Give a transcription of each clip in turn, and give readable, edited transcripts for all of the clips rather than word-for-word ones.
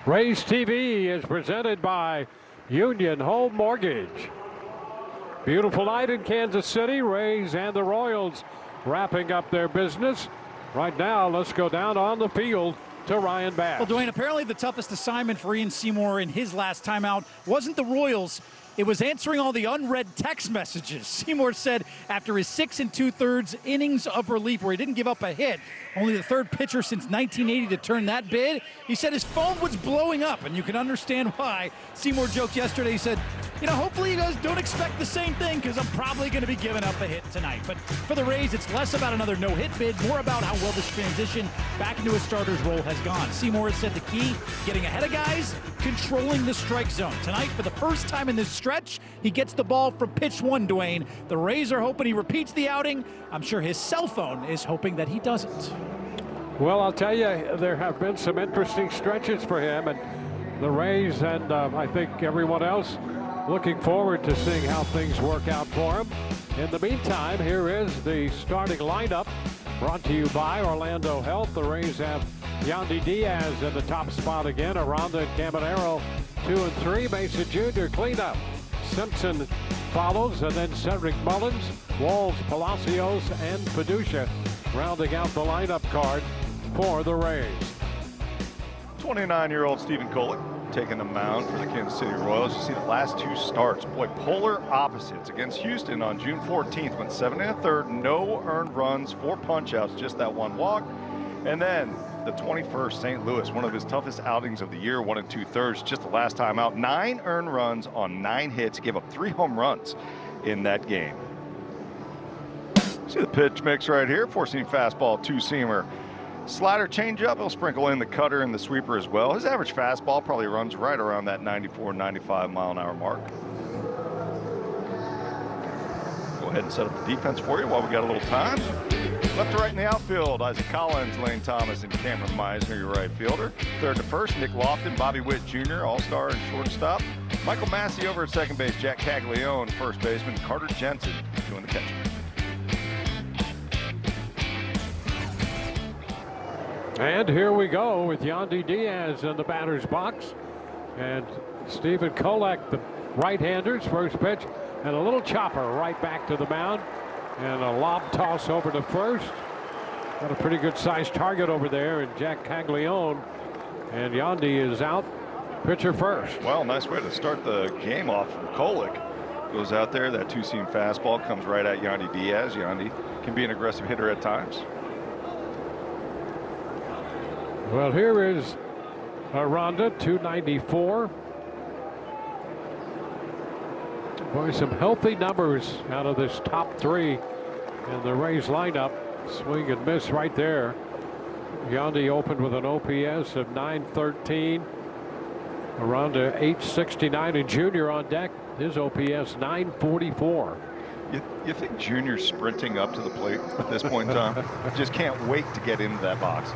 Rays TV is presented by Union Home Mortgage. Beautiful night in Kansas City. Rays and the Royals wrapping up their business. Right now, let's go down on the field to Ryan Bass. Well, Dwayne, apparently the toughest assignment for Ian Seymour in his last timeout wasn't the Royals. It was answering all the unread text messages. Seymour said after his 6 2/3 innings of relief where he didn't give up a hit, only the third pitcher since 1980 to turn that bid, he said his phone was blowing up, and you can understand why. Seymour joked yesterday, he said, hopefully you guys don't expect the same thing because I'm probably going to be giving up a hit tonight. But for the Rays, it's less about another no-hit bid, more about how well this transition back into his starter's role has gone. Seymour has said the key, getting ahead of guys, controlling the strike zone. Tonight, for the first time in this stretch, he gets the ball from pitch one, Dwayne. The Rays are hoping he repeats the outing. I'm sure his cell phone is hoping that he doesn't. Well, I'll tell you, there have been some interesting stretches for him, and the Rays and I think everyone else looking forward to seeing how things work out for him. In the meantime, here is the starting lineup brought to you by Orlando Health. The Rays have Yandy Diaz in the top spot again. Aranda and Caminero 2 and 3. Mason Jr. cleanup. Simpson follows, and then Cedric Mullins, Walls, Palacios, and Paduccia rounding out the lineup card for the Rays. 29-year-old Stephen Kolek taking the mound for the Kansas City Royals. You see the last two starts, boy, polar opposites. Against Houston on June 14th, went 7 1/3, no earned runs, 4 punch-outs, just that one walk. And then the 21st, St. Louis, one of his toughest outings of the year, 1 2/3, just the last time out. 9 earned runs on 9 hits, gave up 3 home runs in that game. See the pitch mix right here, 4-seam fastball, 2-seamer. Slider changeup, he'll sprinkle in the cutter and the sweeper as well. His average fastball probably runs right around that 94, 95 mile an hour mark. Go ahead and set up the defense for you while we got a little time. Left to right in the outfield, Isaac Collins, Lane Thomas, and Cameron Meisner, your right fielder. Third to first, Nick Lofton, Bobby Witt Jr., all-star and shortstop. Michael Massey over at second base, Jack Caglione, first baseman, Carter Jensen doing the catching. And here we go with Yandy Diaz in the batter's box. And Stephen Kolek, the right-hander's first pitch, and a little chopper right back to the mound. And a lob toss over to first. Got a pretty good-sized target over there, and Jack Caglione. And Yandy is out, pitcher first. Well, nice way to start the game off from Kolek. Goes out there, that 2-seam fastball comes right at Yandy Diaz. Yandy can be an aggressive hitter at times. Well, here is Aranda, 294. Boy, some healthy numbers out of this top 3 in the Rays lineup. Swing and miss right there. Yandy opened with an OPS of 913. Aranda 869, and Junior on deck. His OPS 944. You think Junior's sprinting up to the plate at this point in time? Just can't wait to get into that box.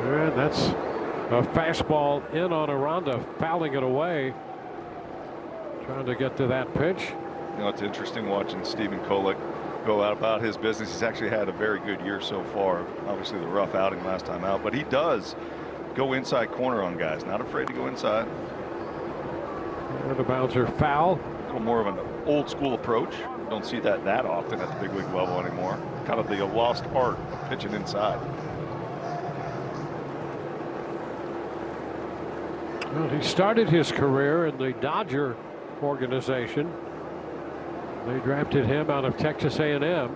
And that's a fastball in on Aranda, fouling it away. Trying to get to that pitch. It's interesting watching Stephen Kolek go out about his business. He's actually had a very good year so far. Obviously the rough outing last time out, but he does go inside corner on guys. Not afraid to go inside. And the bouncer foul. A little more of an old school approach. Don't see that often at the big league level anymore. Kind of the lost art of pitching inside. Well, he started his career in the Dodger organization. They drafted him out of Texas A&M.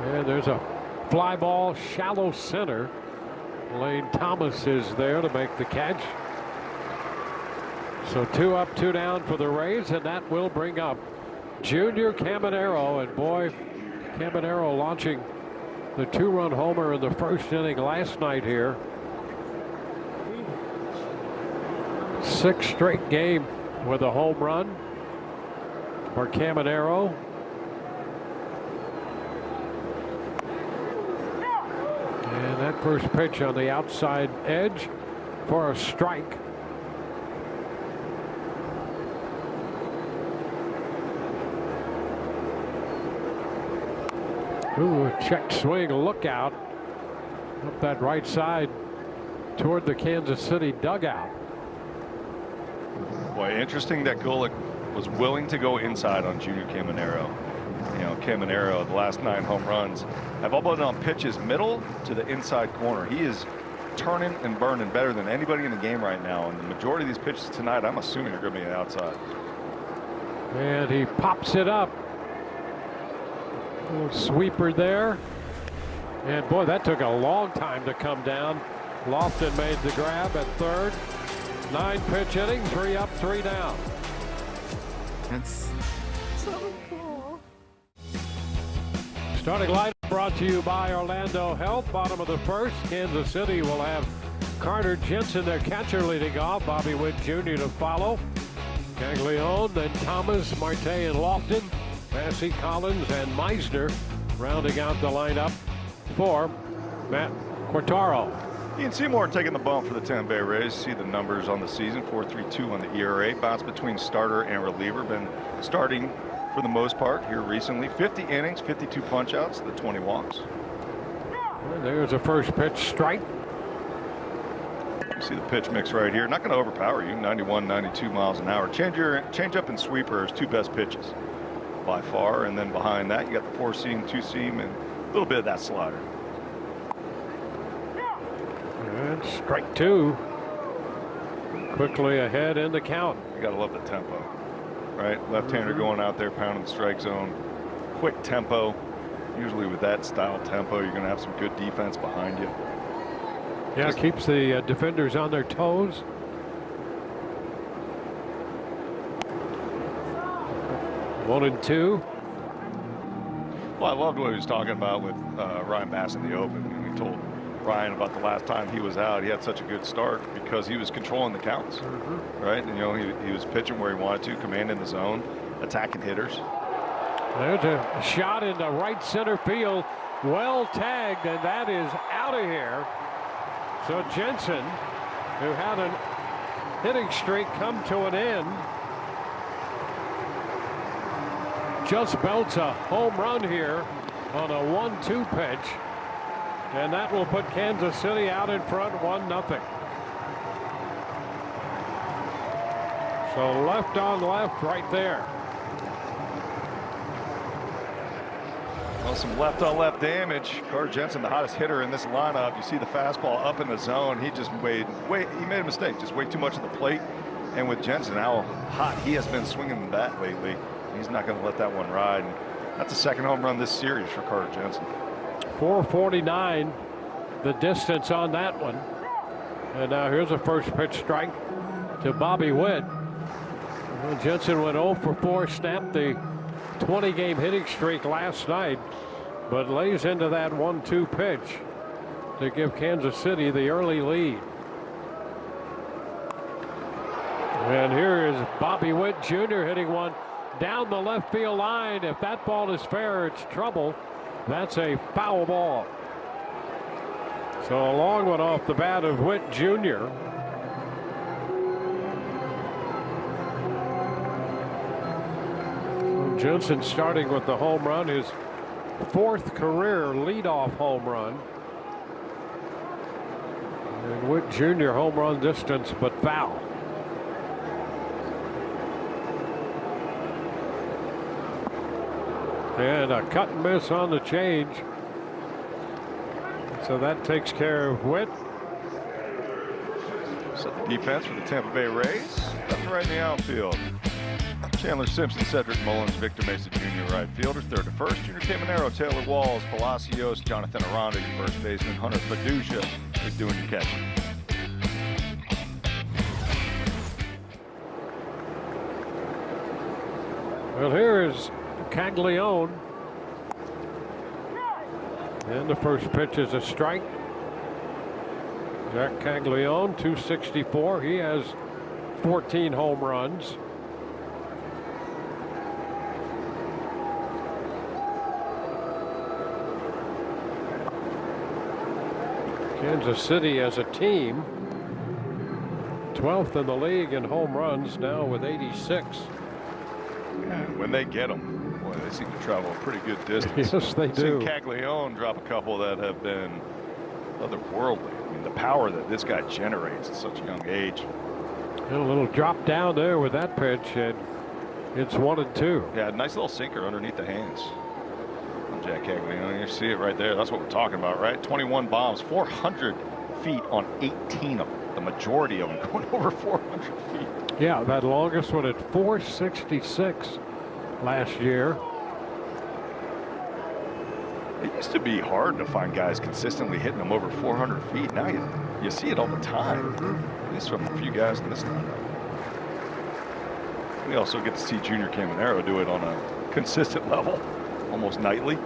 And there's a fly ball, shallow center. Lane Thomas is there to make the catch. So 2 up, 2 down for the Rays, and that will bring up Junior Caminero. And boy, Caminero launching the 2-run homer in the first inning last night here. 6th straight game with a home run for Caminero. And that first pitch on the outside edge for a strike. Ooh, a check swing, lookout up that right side toward the Kansas City dugout. Boy, interesting that Golick was willing to go inside on Junior Caminero. You know, Caminero, the last 9 home runs have all been on pitches middle to the inside corner. He is turning and burning better than anybody in the game right now. And the majority of these pitches tonight, I'm assuming, are going to be outside. And he pops it up. Little sweeper there. And boy, that took a long time to come down. Lofton made the grab at third. 9-pitch inning, 3 up, 3 down. That's so cool. Starting lineup brought to you by Orlando Health. Bottom of the first, Kansas City will have Carter Jensen, their catcher, leading off. Bobby Witt Jr. to follow. Caglione, then Thomas, Marte, and Lofton. Massey, Collins, and Meisner rounding out the lineup for Matt Quattaro. Ian Seymour taking the bump for the Tampa Bay Rays. See the numbers on the season, 4.32 on the ERA. Bounce between starter and reliever. Been starting for the most part here recently. 50 innings, 52 punch outs, the 20 walks. And there's a first pitch strike. You see the pitch mix right here. Not going to overpower you. 91, 92 miles an hour. Change up and sweeper is 2 best pitches by far. And then behind that, you got the 4-seam, 2-seam, and a little bit of that slider. And strike 2. Quickly ahead in the count. You got to love the tempo, right? Left-hander going out there pounding the strike zone. Quick tempo. Usually with that style tempo, you're going to have some good defense behind you. Yeah, it keeps the defenders on their toes. One and two. Well, I loved what he was talking about with Ryan Bass in the open. And he told Ryan about the last time he was out. He had such a good start because he was controlling the counts, right? And, you know, he was pitching where he wanted to, commanding the zone, attacking hitters. There's a shot into right center field. Well tagged, and that is out of here. So Jensen, who had a hitting streak come to an end, just belts a home run here on a 1-2 pitch. And that will put Kansas City out in front 1-0. So left on left right there. Well, some left on left damage. Carter Jensen, the hottest hitter in this lineup. You see the fastball up in the zone. He just he made a mistake. Just way too much of the plate. And with Jensen, how hot he has been swinging the bat lately, he's not going to let that one ride. And that's the second home run this series for Carter Jensen. 449 the distance on that one. And now here's a first pitch strike to Bobby Witt. Well, Jensen went 0 for 4, snapped the 20-game hitting streak last night, but lays into that 1-2 pitch to give Kansas City the early lead. And here is Bobby Witt Jr. hitting one down the left field line. If that ball is fair, it's trouble. That's a foul ball. So a long one off the bat of Witt Jr. Jensen starting with the home run, his 4th career leadoff home run. And Witt Jr. home run distance, but foul. And a cut and miss on the change. So that takes care of Witt. So the defense for the Tampa Bay Rays. Left and right in the outfield. Chandler Simpson, Cedric Mullins, Victor Mesa Jr. right fielders. Third to first, Junior Caminero, Taylor Walls, Palacios, Jonathan Aranda, your first baseman, Hunter Fiducia is doing your catching. Well, here is Caglione. And the first pitch is a strike. Jack Caglione, 264. He has 14 home runs. Kansas City as a team, 12th in the league in home runs, now with 86. And when they get them, boy, Boy, they seem to travel a pretty good distance. Yes, they do. Seen Caglione drop a couple that have been otherworldly. I mean, the power that this guy generates at such a young age. And a little drop down there with that pitch, and it's 1-2. Yeah, nice little sinker underneath the hands on Jack Caglione. You see it right there. That's what we're talking about, right? 21 bombs, 400 feet on 18 of them. The majority of them going over 400 feet. Yeah, that longest one at 466 last year. It used to be hard to find guys consistently hitting them over 400 feet. Now you see it all the time. At least from a few guys in this lineup. We also get to see Junior Caminero do it on a consistent level, almost nightly.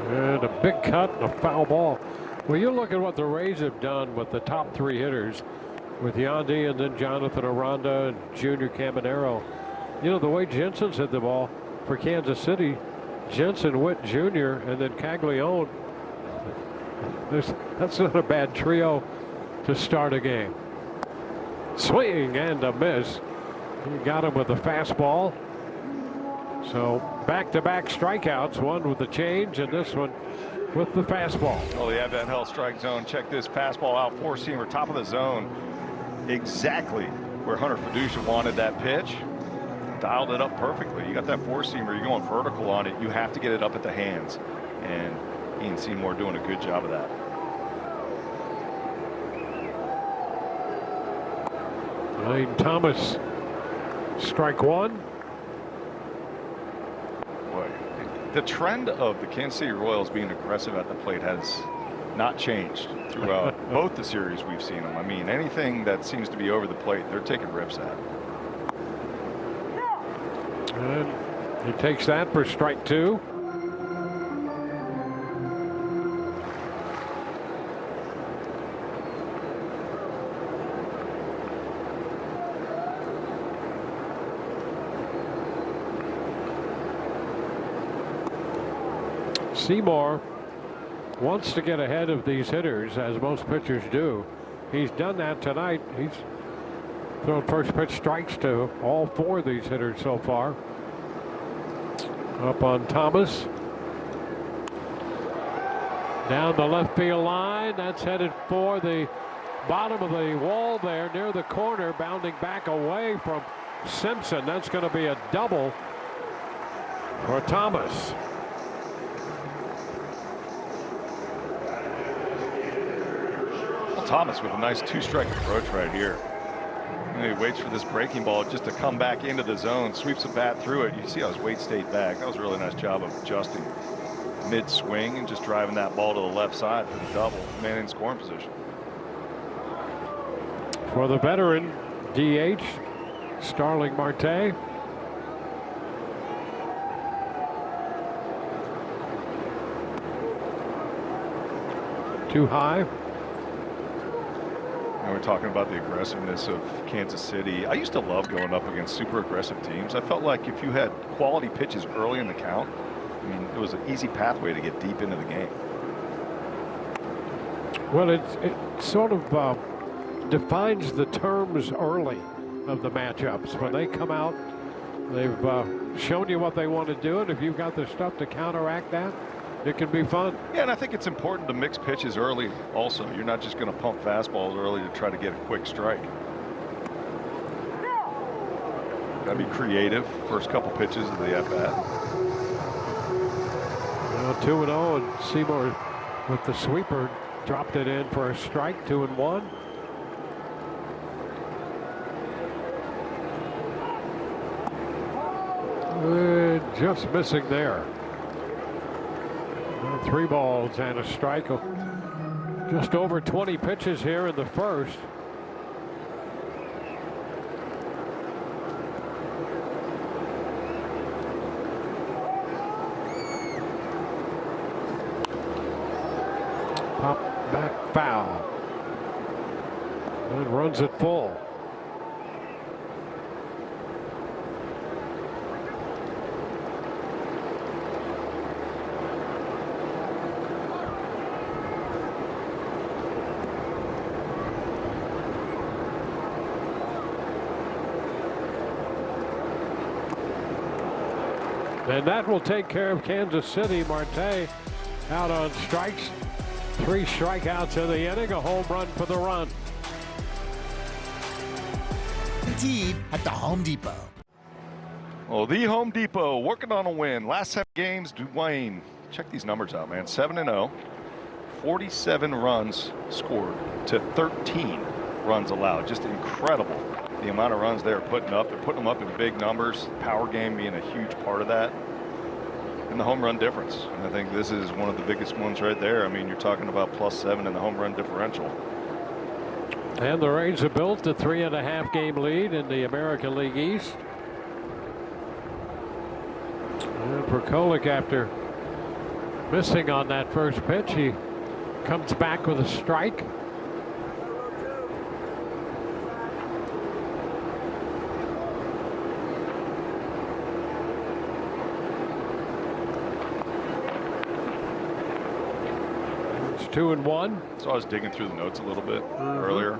And a big cut and a foul ball. Well, you look at what the Rays have done with the top 3 hitters, with Yandy and then Jonathan Aranda and Junior Caminero. You know, the way Jensen's hit the ball for Kansas City, Jensen, Witt Jr., and then Caglione. That's not a bad trio to start a game. Swing and a miss. He got him with a fastball. So back-to-back strikeouts, one with the change and this one with the fastball. Oh, the Advent Health strike zone. Check this fastball out, 4-seamer, top of the zone. Exactly where Hunter Fiducia wanted that pitch. Dialed it up perfectly. You got that 4-seamer, you're going vertical on it. You have to get it up at the hands. And Ian Seymour doing a good job of that. Lane Thomas, strike one. Boy, the trend of the Kansas City Royals being aggressive at the plate has not changed throughout both the series we've seen them. I mean, anything that seems to be over the plate, they're taking rips at. And he takes that for strike 2. Seymour wants to get ahead of these hitters, as most pitchers do. He's done that tonight. He's thrown first pitch strikes to all 4 of these hitters so far. Up on Thomas. Down the left field line. That's headed for the bottom of the wall there near the corner, bounding back away from Simpson. That's going to be a double for Thomas. Thomas with a nice 2-strike approach right here. And he waits for this breaking ball just to come back into the zone, sweeps the bat through it. You see how his weight stayed back. That was a really nice job of adjusting mid-swing and just driving that ball to the left side for the double. Man in scoring position. For the veteran DH, Starling Marte. Too high. And we're talking about the aggressiveness of Kansas City. I used to love going up against super aggressive teams. I felt like if you had quality pitches early in the count, I mean, it was an easy pathway to get deep into the game. Well, it sort of defines the terms early of the matchups. When they come out, they've shown you what they want to do, and if you've got the stuff to counteract that, it can be fun. Yeah, and I think it's important to mix pitches early also. You're not just going to pump fastballs early to try to get a quick strike. Got to be creative first couple pitches of the at-bat. Now 2-0, and Seymour with the sweeper dropped it in for a strike. 2-1. Just missing there. 3 balls and a strike. Just over 20 pitches here in the first. Pop back foul. And runs it full. And that will take care of Kansas City. Marte out on strikes. 3 strikeouts in the inning, a home run for the run. Guaranteed at the Home Depot. Well, the Home Depot working on a win. Last 7 games, Dwayne, check these numbers out, man. 7-0, 47 runs scored to 13 runs allowed. Just incredible. The amount of runs they're putting up. They're putting them up in big numbers. Power game being a huge part of that. And the home run difference. And I think this is one of the biggest ones right there. I mean, you're talking about +7 in the home run differential. And the Rays have built a 3.5 game lead in the American League East. And Prokolik, after missing on that first pitch, he comes back with a strike. It's 2-1. So I was digging through the notes a little bit earlier,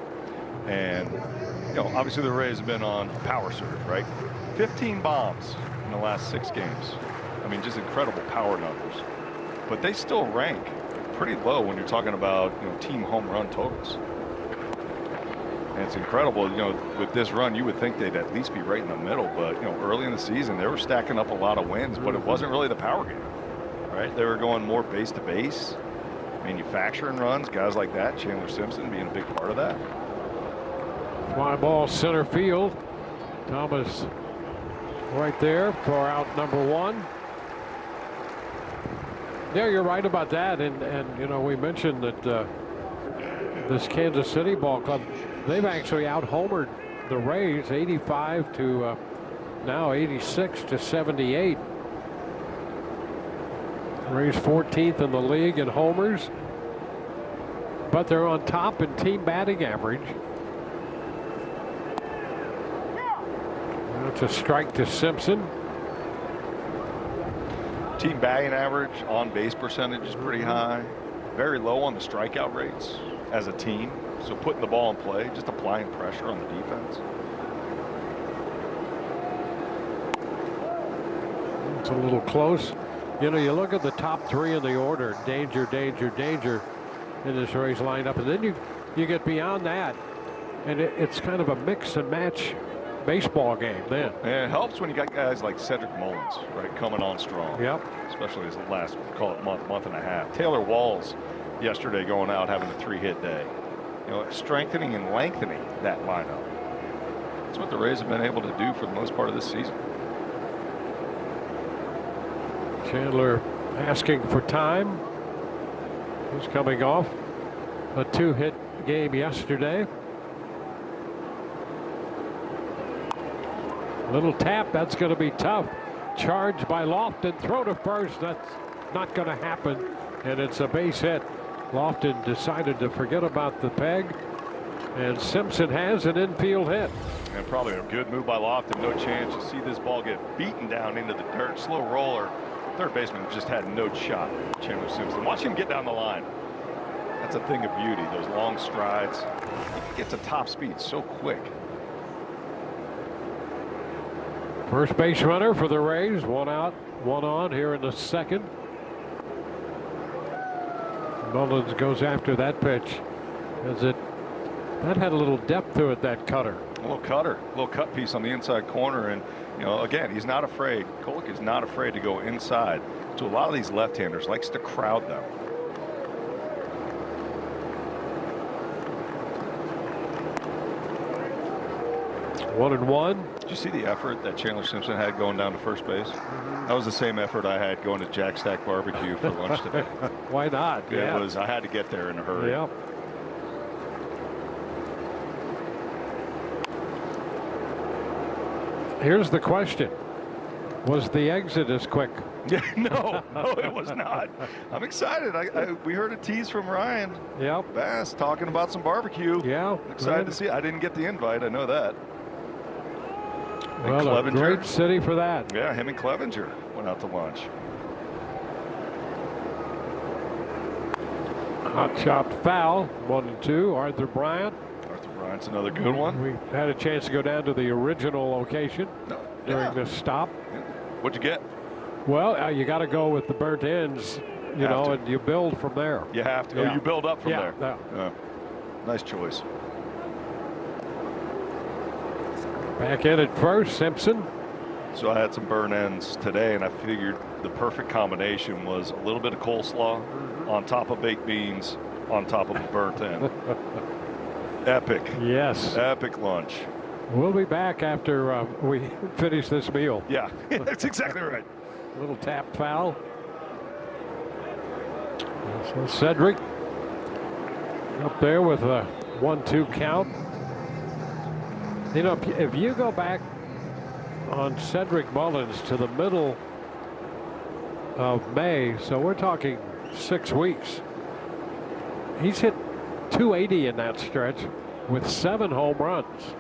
and obviously the Rays have been on power surge, right? 15 bombs in the last 6 games. I mean, just incredible power numbers. But they still rank pretty low when you're talking about team home run totals. And it's incredible. With this run, you would think they'd at least be right in the middle. But early in the season, they were stacking up a lot of wins, but it wasn't really the power game, right? They were going more base to base, manufacturing runs, guys like that. Chandler Simpson being a big part of that. Fly ball center field. Thomas right there for out number 1. Yeah, you're right about that. And we mentioned that this Kansas City ball club, they've actually out-homered the Rays 85 to now 86 to 78. Rays 14th in the league in homers, but they're on top in team batting average. That's a strike to Simpson. Team batting average, on base percentage is pretty high. Very low on the strikeout rates as a team. So putting the ball in play, just applying pressure on the defense. It's a little close. You look at the top 3 in the order: danger, danger, danger in this Rays lineup, and then you get beyond that, and it's kind of a mix and match baseball game then. And it helps when you got guys like Cedric Mullins, right, coming on strong. Yep. Especially his last, call it month and a half. Taylor Walls yesterday going out having a 3-hit day. Strengthening and lengthening that lineup. That's what the Rays have been able to do for the most part of this season. Chandler asking for time. He's coming off a 2-hit game yesterday. Little tap, that's going to be tough. Charged by Lofton, throw to first. That's not going to happen, and it's a base hit. Lofton decided to forget about the peg, and Simpson has an infield hit. And probably a good move by Lofton. No chance. You see this ball get beaten down into the dirt. Slow roller. Third baseman just had no shot. Chandler Simpson. Watch him get down the line. That's a thing of beauty. Those long strides. He gets to top speed so quick. First base runner for the Rays. 1 out, 1 on here in the 2nd. Mullins goes after that pitch. That had a little depth to it, that cutter. A little cut piece on the inside corner. And, again, he's not afraid. Kolek is not afraid to go inside. To a lot of these left-handers, likes to crowd them. One and one. Did you see the effort that Chandler Simpson had going down to first base? That was the same effort I had going to Jack Stack Barbecue for lunch today. Why not? It was. I had to get there in a hurry. Yep. Here's the question: was the exit as quick? Yeah, no, it was not. I'm excited. We heard a tease from Ryan. Yep. Bass talking about some barbecue. Yeah. Excited to see it. I didn't get the invite. I know that. Well, a great city for that. Yeah, him and Clevenger went out to lunch. Hot shot foul. 1-2. Arthur Bryant. Arthur Bryant's another good one. We had a chance to go down to the original location during this stop. Yeah. What'd you get? Well, you got to go with the burnt ends, you know, and you build from there. You have to. Yeah. You build up from there. Yeah. Nice choice. Back in at first, Simpson. So I had some burn ends today, and I figured the perfect combination was a little bit of coleslaw on top of baked beans on top of a burnt end. Epic. Yes. Epic lunch. We'll be back after we finish this meal. Yeah, that's exactly right. Little tap foul. So Cedric up there with a 1-2 count. You know, if you go back on Cedric Mullins to the middle of May, so we're talking 6 weeks, he's hit 280 in that stretch with 7 home runs.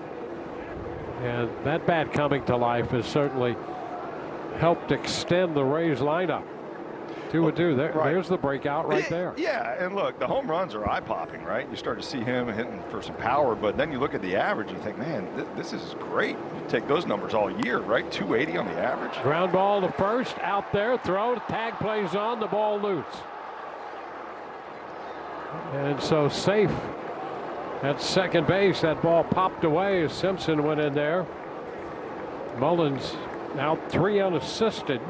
And that bat coming to life has certainly helped extend the Rays lineup. 2-2. There's the breakout right there. Yeah, and look, the home runs are eye-popping, right? You start to see him hitting for some power, but then you look at the average and you think, man, this is great. You take those numbers all year, right? 280 on the average. Ground ball to first, out there, throw, tag plays on, the ball loose. And so safe at second base. That ball popped away as Simpson went in there. Mullins out 3 unassisted.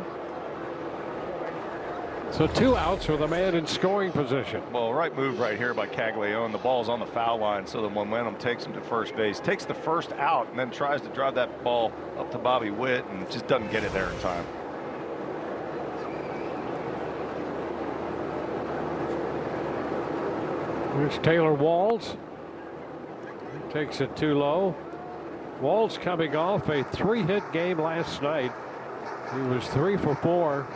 So 2 outs with a man in scoring position. Well, right move right here by Caglione. The ball's on the foul line, so the momentum takes him to first base. Takes the first out and then tries to drive that ball up to Bobby Witt and just doesn't get it there in time. Here's Taylor Walls. Takes it too low. Walls coming off a 3-hit game last night. He was 3 for 4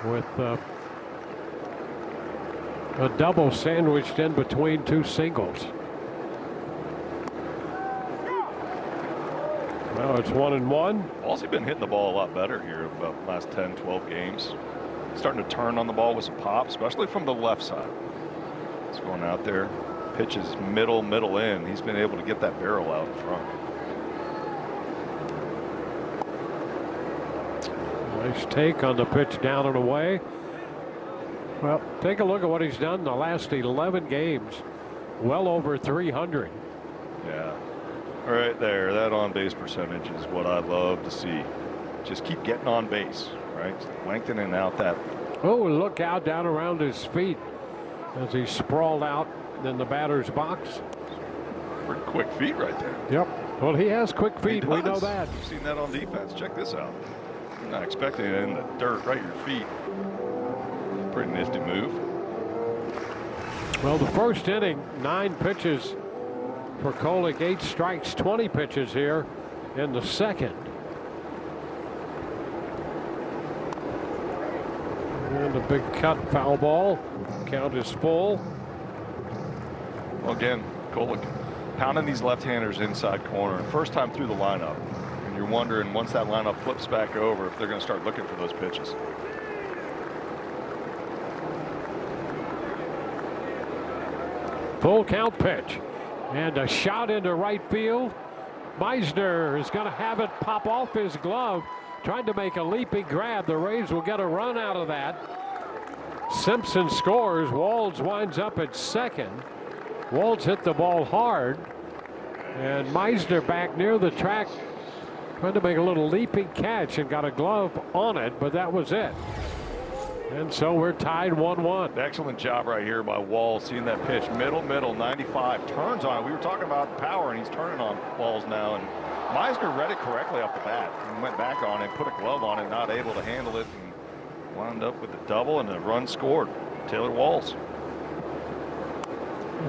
with a double sandwiched in between 2 singles. Now it's 1-1. Walls has been hitting the ball a lot better here about the last 10, 12 games. Starting to turn on the ball with some pop, especially from the left side. He's going out there. Pitches middle in. He's been able to get that barrel out in front. Nice take on the pitch down and away. Well, take a look at what he's done in the last 11 games. Well over 300. Yeah, right there. That on base percentage is what I love to see. Just keep getting on base, right? Lengthening out that. Oh, look out down around his feet as he sprawled out in the batter's box. Pretty quick feet right there. Yep. Well, he has quick feet. We know that. You've seen that on defense. Check this out. You're not expecting it in the dirt right at your feet. Pretty nifty move. Well, the first inning, 9 pitches for Kolek, 8 strikes, 20 pitches here in the second. And a big cut, foul ball. Count is full. Well, again, Kolek pounding these left-handers inside corner. First time through the lineup. And you're wondering, once that lineup flips back over, if they're going to start looking for those pitches. Full count pitch. And a shot into right field. Meisner is going to have it pop off his glove. Trying to make a leaping grab. The Rays will get a run out of that. Simpson scores. Walls winds up at second. Walls hit the ball hard. And Meisner back near the track trying to make a little leaping catch and got a glove on it, but that was it. And so we're tied 1-1. Excellent job right here by Walls, seeing that pitch middle 95, turns on it. We were talking about power, and he's turning on balls now, and Meisner read it correctly off the bat and went back on it, put a glove on it, not able to handle it, and wound up with a double and a run scored. Taylor Walls.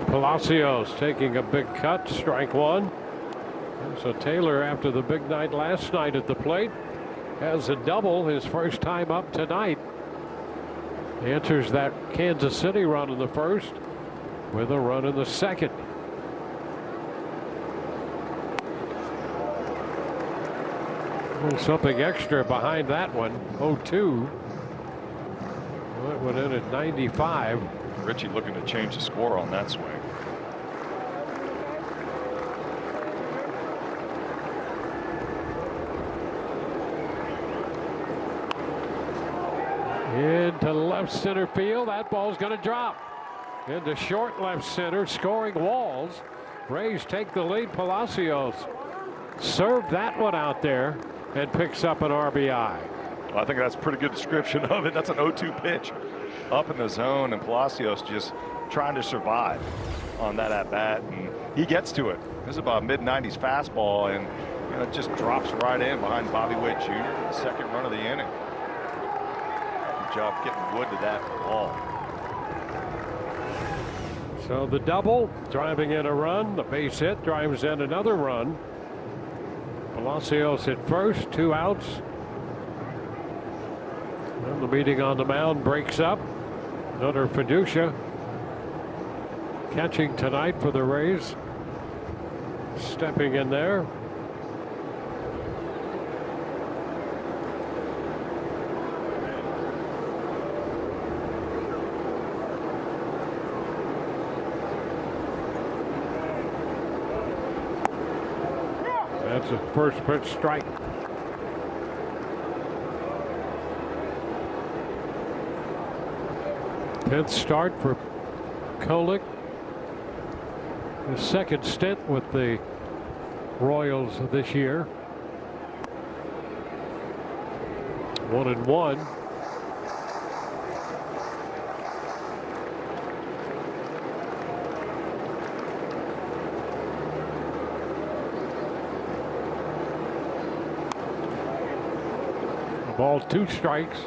Palacios taking a big cut, strike 1. And so Taylor, after the big night last night at the plate, has a double, his first time up tonight. He enters that Kansas City run in the first with a run in the second. A little something extra behind that one. 0-2. That went in at 95. Richie looking to change the score on that swing. to left center field. That ball's going to drop into short left center, scoring Walls. Rays take the lead. Palacios served that one out there and picks up an RBI. Well, I think that's a pretty good description of it. That's an 0-2 pitch up in the zone, and Palacios just trying to survive on that at bat, and he gets to it. This is about a mid-90s fastball, and it just drops right in behind Bobby Witt Jr. for the second run of the inning. Good job getting wood to that ball. So the double, driving in a run. The base hit drives in another run. Palacios at first, 2 outs. And the meeting on the mound breaks up. Hunter Fiducia catching tonight for the Rays. Stepping in there. That's a first pitch strike. Tenth start for Kolek. His second stint with the Royals this year. 1-1. Ball, 2 strikes.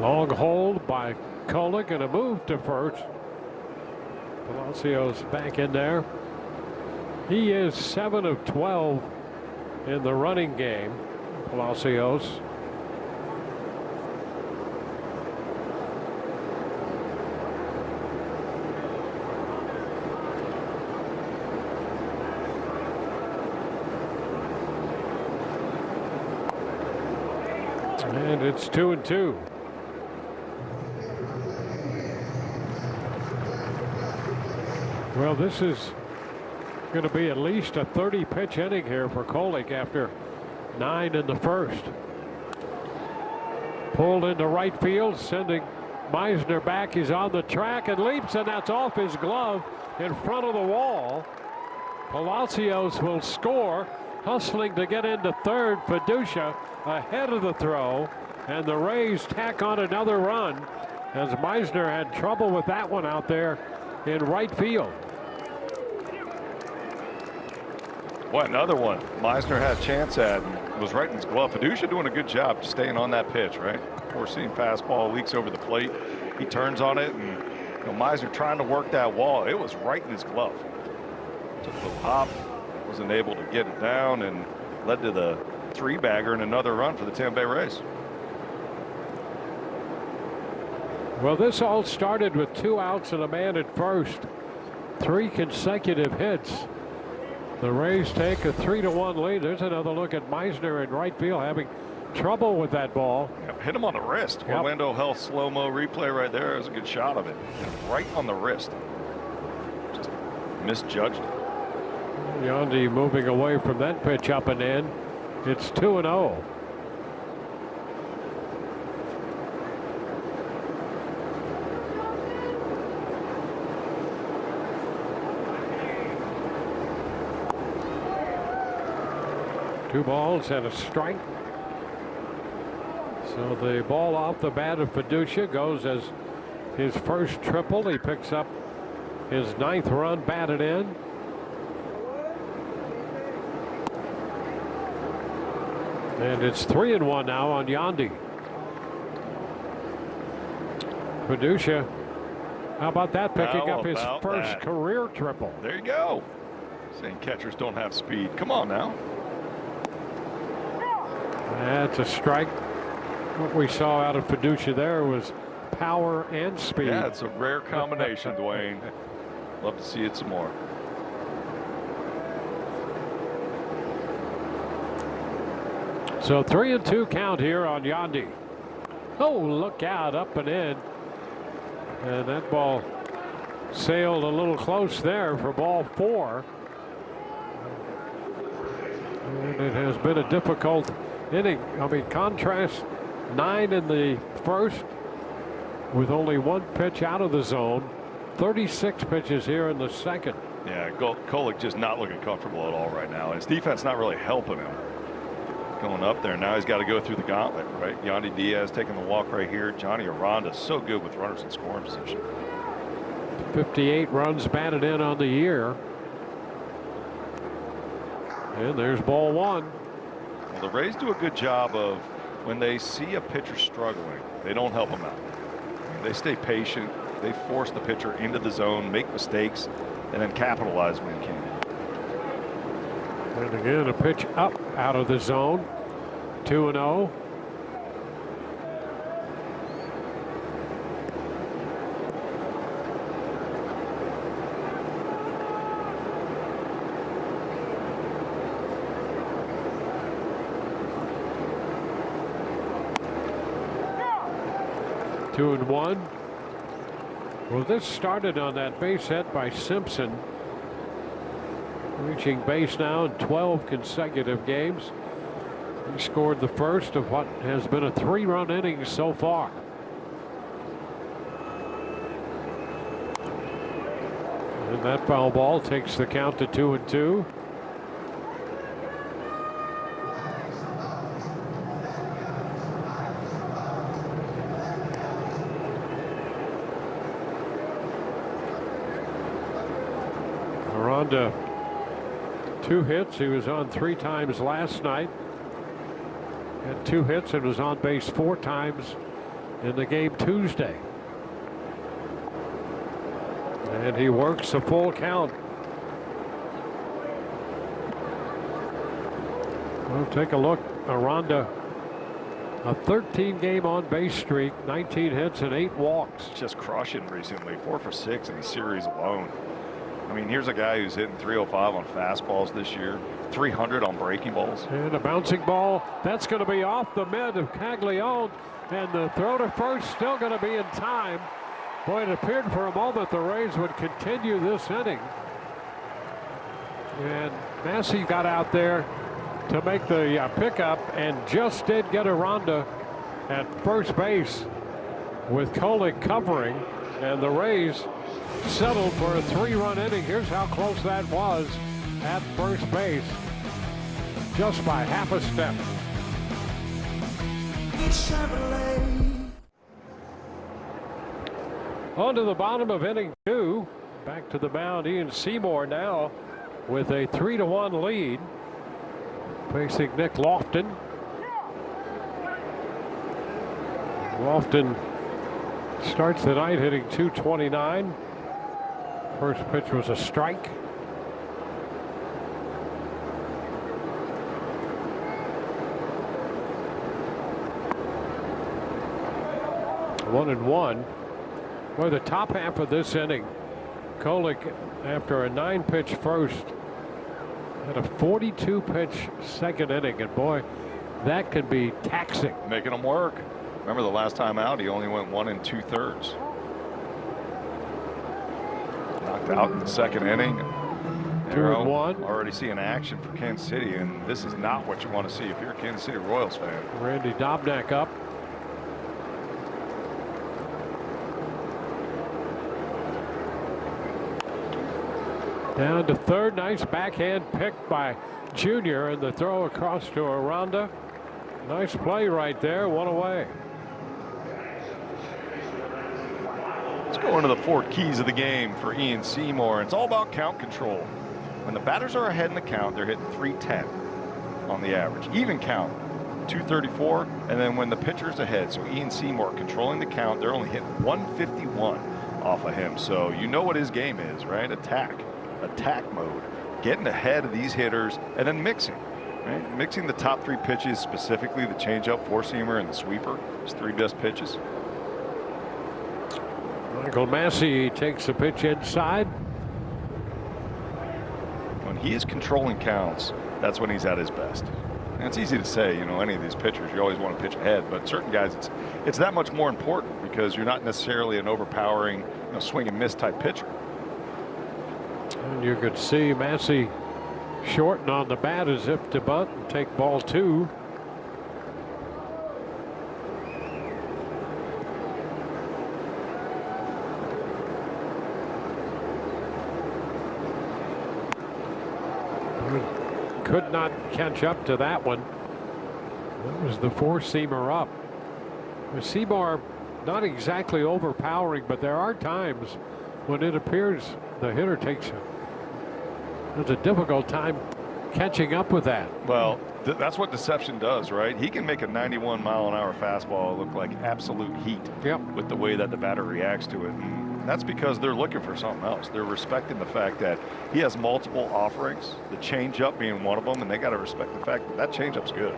Long hold by Kolek and a move to first. Palacios back in there. He is 7 of 12 in the running game. Palacios. And it's 2-2. Well, this is going to be at least a 30-pitch inning here for Kolek after 9 in the first. Pulled into right field, sending Meisner back. He's on the track and leaps, and that's off his glove in front of the wall. Palacios will score, hustling to get into third. Fiducia ahead of the throw, and the Rays tack on another run as Meisner had trouble with that one out there in right field. What another one Meisner had a chance at and was right in his glove. Fiducia doing a good job just staying on that pitch, right? Four-seam fastball leaks over the plate. He turns on it, and Meisner trying to work that wall. It was right in his glove. Took the pop, wasn't able to get it down, and led to the 3-bagger and another run for the Tampa Bay Rays. Well, this all started with 2 outs and a man at first. 3 consecutive hits. The Rays take a 3-1 lead. There's another look at Meisner in right field having trouble with that ball. Yep, hit him on the wrist. Yep. Orlando Health slow-mo replay right there. It was a good shot of it. Right on the wrist. Just misjudged it. Yandy moving away from that pitch up and in. It's 2-0. Two balls and a strike. So the ball off the bat of Fiducia goes as his first triple. He picks up his 9th run batted in. And it's 3-1 now on Yandy. Fiducia, how about that, picking up his first career triple? There you go. Saying catchers don't have speed. Come on now. That's a strike. What we saw out of Fiducia there was power and speed. Yeah, it's a rare combination, Dwayne. Love to see it some more. So 3-2 count here on Yandy. Oh, look out, up and in. And that ball sailed a little close there for ball 4. And it has been a difficult inning. I mean, contrast 9 in the first with only 1 pitch out of the zone. 36 pitches here in the second. Yeah, Kolek just not looking comfortable at all right now. His defense not really helping him. Going up there now, he's got to go through the gauntlet, right? Yandy Diaz taking the walk right here. Johnny Aranda so good with runners in scoring position. 58 runs batted in on the year. And there's ball 1. Well, the Rays do a good job of when they see a pitcher struggling, they don't help him out. They stay patient. They force the pitcher into the zone, make mistakes, and then capitalize when they can. And again, a pitch up out of the zone. 2-0. Two and 1. Well, this started on that base hit by Simpson, reaching base now in 12 consecutive games. He scored the first of what has been a 3-run inning so far. And that foul ball takes the count to 2-2. Aranda, 2 hits. He was on 3 times last night. Had 2 hits and was on base 4 times in the game Tuesday. And he works a full count. We'll take a look. Aranda, a 13-game on-base streak, 19 hits and 8 walks. Just crushing recently, 4 for 6 in the series alone. I mean, here's a guy who's hitting 305 on fastballs this year, 300 on breaking balls. And a bouncing ball that's going to be off the mid of Caglione, and the throw to first still going to be in time. Boy, it appeared for a moment the Rays would continue this inning, and Massey got out there to make the pickup and just did get Aranda at first base with Kolek covering, and the Rays settled for a 3-run inning. Here's how close that was at first base, just by half a step. On to the bottom of inning 2. Back to the mound, Ian Seymour now with a 3-1 lead, facing Nick Lofton. Lofton starts the night hitting .229. First pitch was a strike. One and 1. Well, the top half of this inning, Kolek, after a 9-pitch first, had a 42-pitch second inning, and boy, that can be taxing. Making him work. Remember the last time out, he only went 1 2/3. Knocked out in the second inning. 2-1. Already seeing action for Kansas City, and this is not what you want to see if you're a Kansas City Royals fan. Randy Dobnak up. Down to third. Nice backhand pick by Junior, and the throw across to Aranda. Nice play right there. 1 away. Let's go into the 4 keys of the game for Ian Seymour. It's all about count control. When the batters are ahead in the count, they're hitting .310 on the average. Even count, .234. And then when the pitcher's ahead, so Ian Seymour controlling the count, they're only hitting .151 off of him. So you know what his game is, right? Attack mode. Getting ahead of these hitters and then mixing. Right? Mixing the top 3 pitches, specifically the changeup, 4-seamer, and the sweeper. His 3 best pitches. Michael Massey takes a pitch inside. When he is controlling counts, that's when he's at his best. And it's easy to say, you know, any of these pitchers, you always want to pitch ahead, but certain guys, it's that much more important because you're not necessarily an overpowering, you know, swing and miss type pitcher. And you could see Massey shorten on the bat as if to bunt and take ball 2. Could not catch up to that one. That was the 4-seamer up. Seymour not exactly overpowering, but there are times when it appears the hitter has a difficult time catching up with that. Well, that's what deception does, right? He can make a 91-mile-an-hour fastball look like absolute heat. Yep. With the way that the batter reacts to it. And that's because they're looking for something else. They're respecting the fact that he has multiple offerings, the changeup being one of them, and they got to respect the fact that that changeup's good.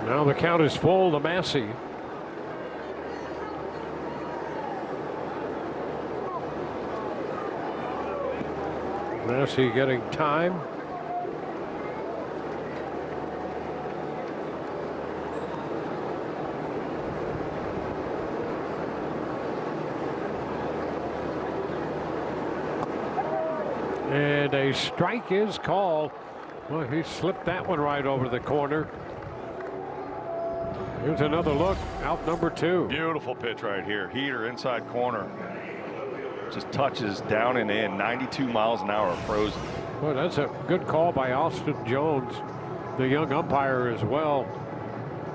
Now the count is full to Massey. Massey getting time. And a strike is called. Well, he slipped that one right over the corner. Here's another look, out number 2. Beautiful pitch right here. Heater inside corner. Just touches down and in. 92 miles an hour frozen. Well, that's a good call by Austin Jones, the young umpire as well,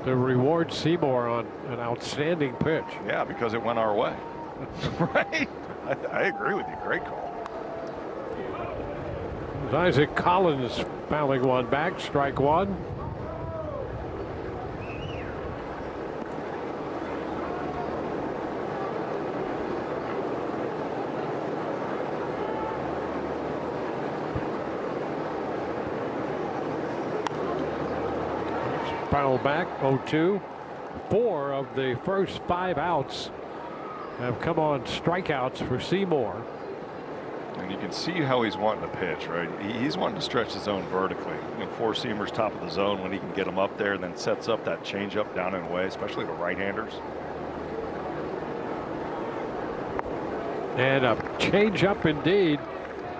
to reward Seymour on an outstanding pitch. Yeah, because it went our way. Right? I agree with you. Great call. Isaac Collins fouling one back, strike 1. Foul back, 0-2. 4 of the first 5 outs have come on strikeouts for Seymour. And you can see how he's wanting to pitch, right? He's wanting to stretch the zone vertically. You know, 4-seamers top of the zone when he can get them up there, and then sets up that changeup down and away, especially the right-handers. And a changeup indeed.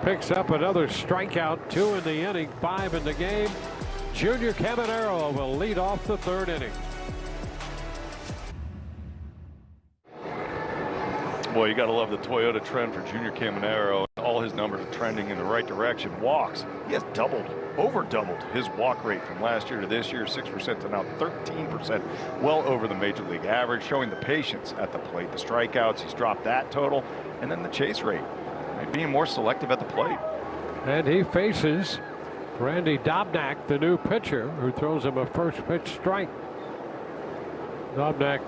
Picks up another strikeout. 2 in the inning, 5 in the game. Junior Caminero will lead off the 3rd inning. Boy, you got to love the Toyota trend for Junior Caminero. All his numbers are trending in the right direction. Walks, he has over doubled his walk rate from last year to this year, 6% to now 13%, well over the major league average, showing the patience at the plate. The strikeouts, he's dropped that total, and then the chase rate, being more selective at the plate. And he faces Randy Dobnak, the new pitcher, who throws him a first pitch strike. Dobnak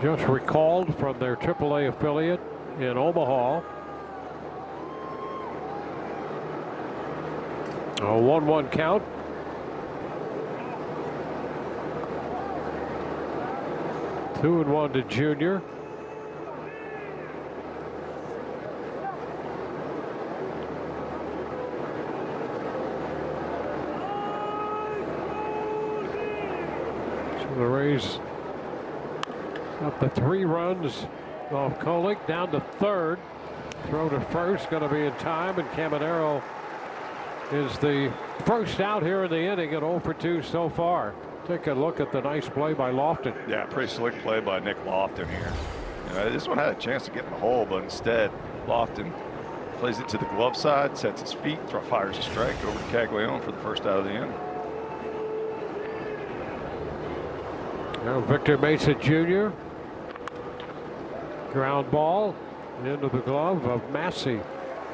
just recalled from their AAA affiliate in Omaha. A 1-1 count. Two and 1 to Junior. So the Rays up to 3 runs off Kolick, down to 3rd. Throw to first, going to be in time, and Caminero is the first out here in the inning at 0 for 2 so far. Take a look at the nice play by Lofton. Yeah, pretty slick play by Nick Lofton here. You know, this one had a chance to get in the hole, but instead Lofton plays it to the glove side, sets his feet, fires a strike over to Caglione for the first out of the inning. Now Victor Mesa Jr. Ground ball into the glove of Massey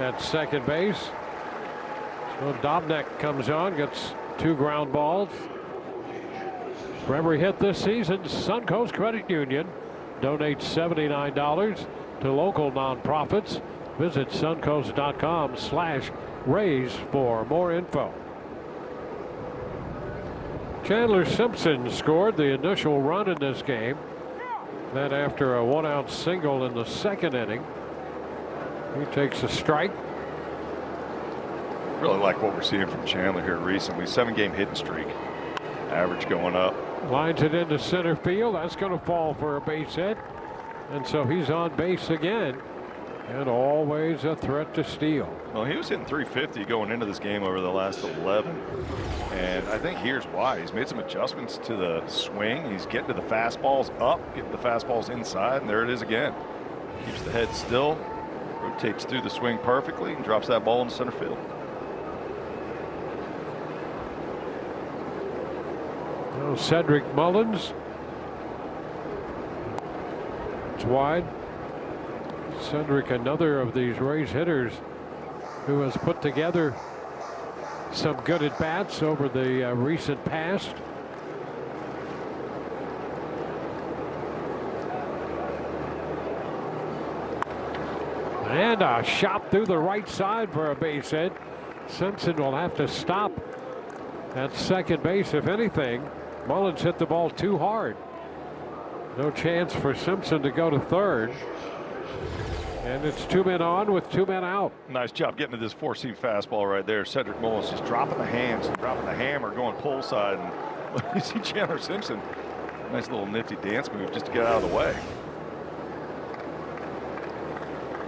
at second base. So Dobnak comes on, gets 2 ground balls. For every hit this season, Suncoast Credit Union donates $79 to local nonprofits. Visit suncoast.com/raise for more info. Chandler Simpson scored the initial run in this game. Then after a 1-out single in the 2nd inning, he takes a strike. Really like what we're seeing from Chandler here recently. 7-game hitting streak. Average going up. Lines it into center field. That's going to fall for a base hit. And so he's on base again. And always a threat to steal. Well, he was hitting 350 going into this game over the last 11. And I think here's why. He's made some adjustments to the swing. He's getting to the fastballs up, getting the fastballs inside, and there it is again. Keeps the head still, rotates through the swing perfectly, and drops that ball into center field. Now Cedric Mullins. It's wide. Cedric, another of these Rays hitters who has put together some good at bats over the recent past. And a shot through the right side for a base hit. Simpson will have to stop at second base. If anything, Mullins hit the ball too hard. No chance for Simpson to go to third. And it's 2 men on with 2 men out. Nice job getting to this 4-seam fastball right there. Cedric Mullins just dropping the hands and dropping the hammer, going pull side. And you see Chandler Simpson, nice little nifty dance move just to get out of the way.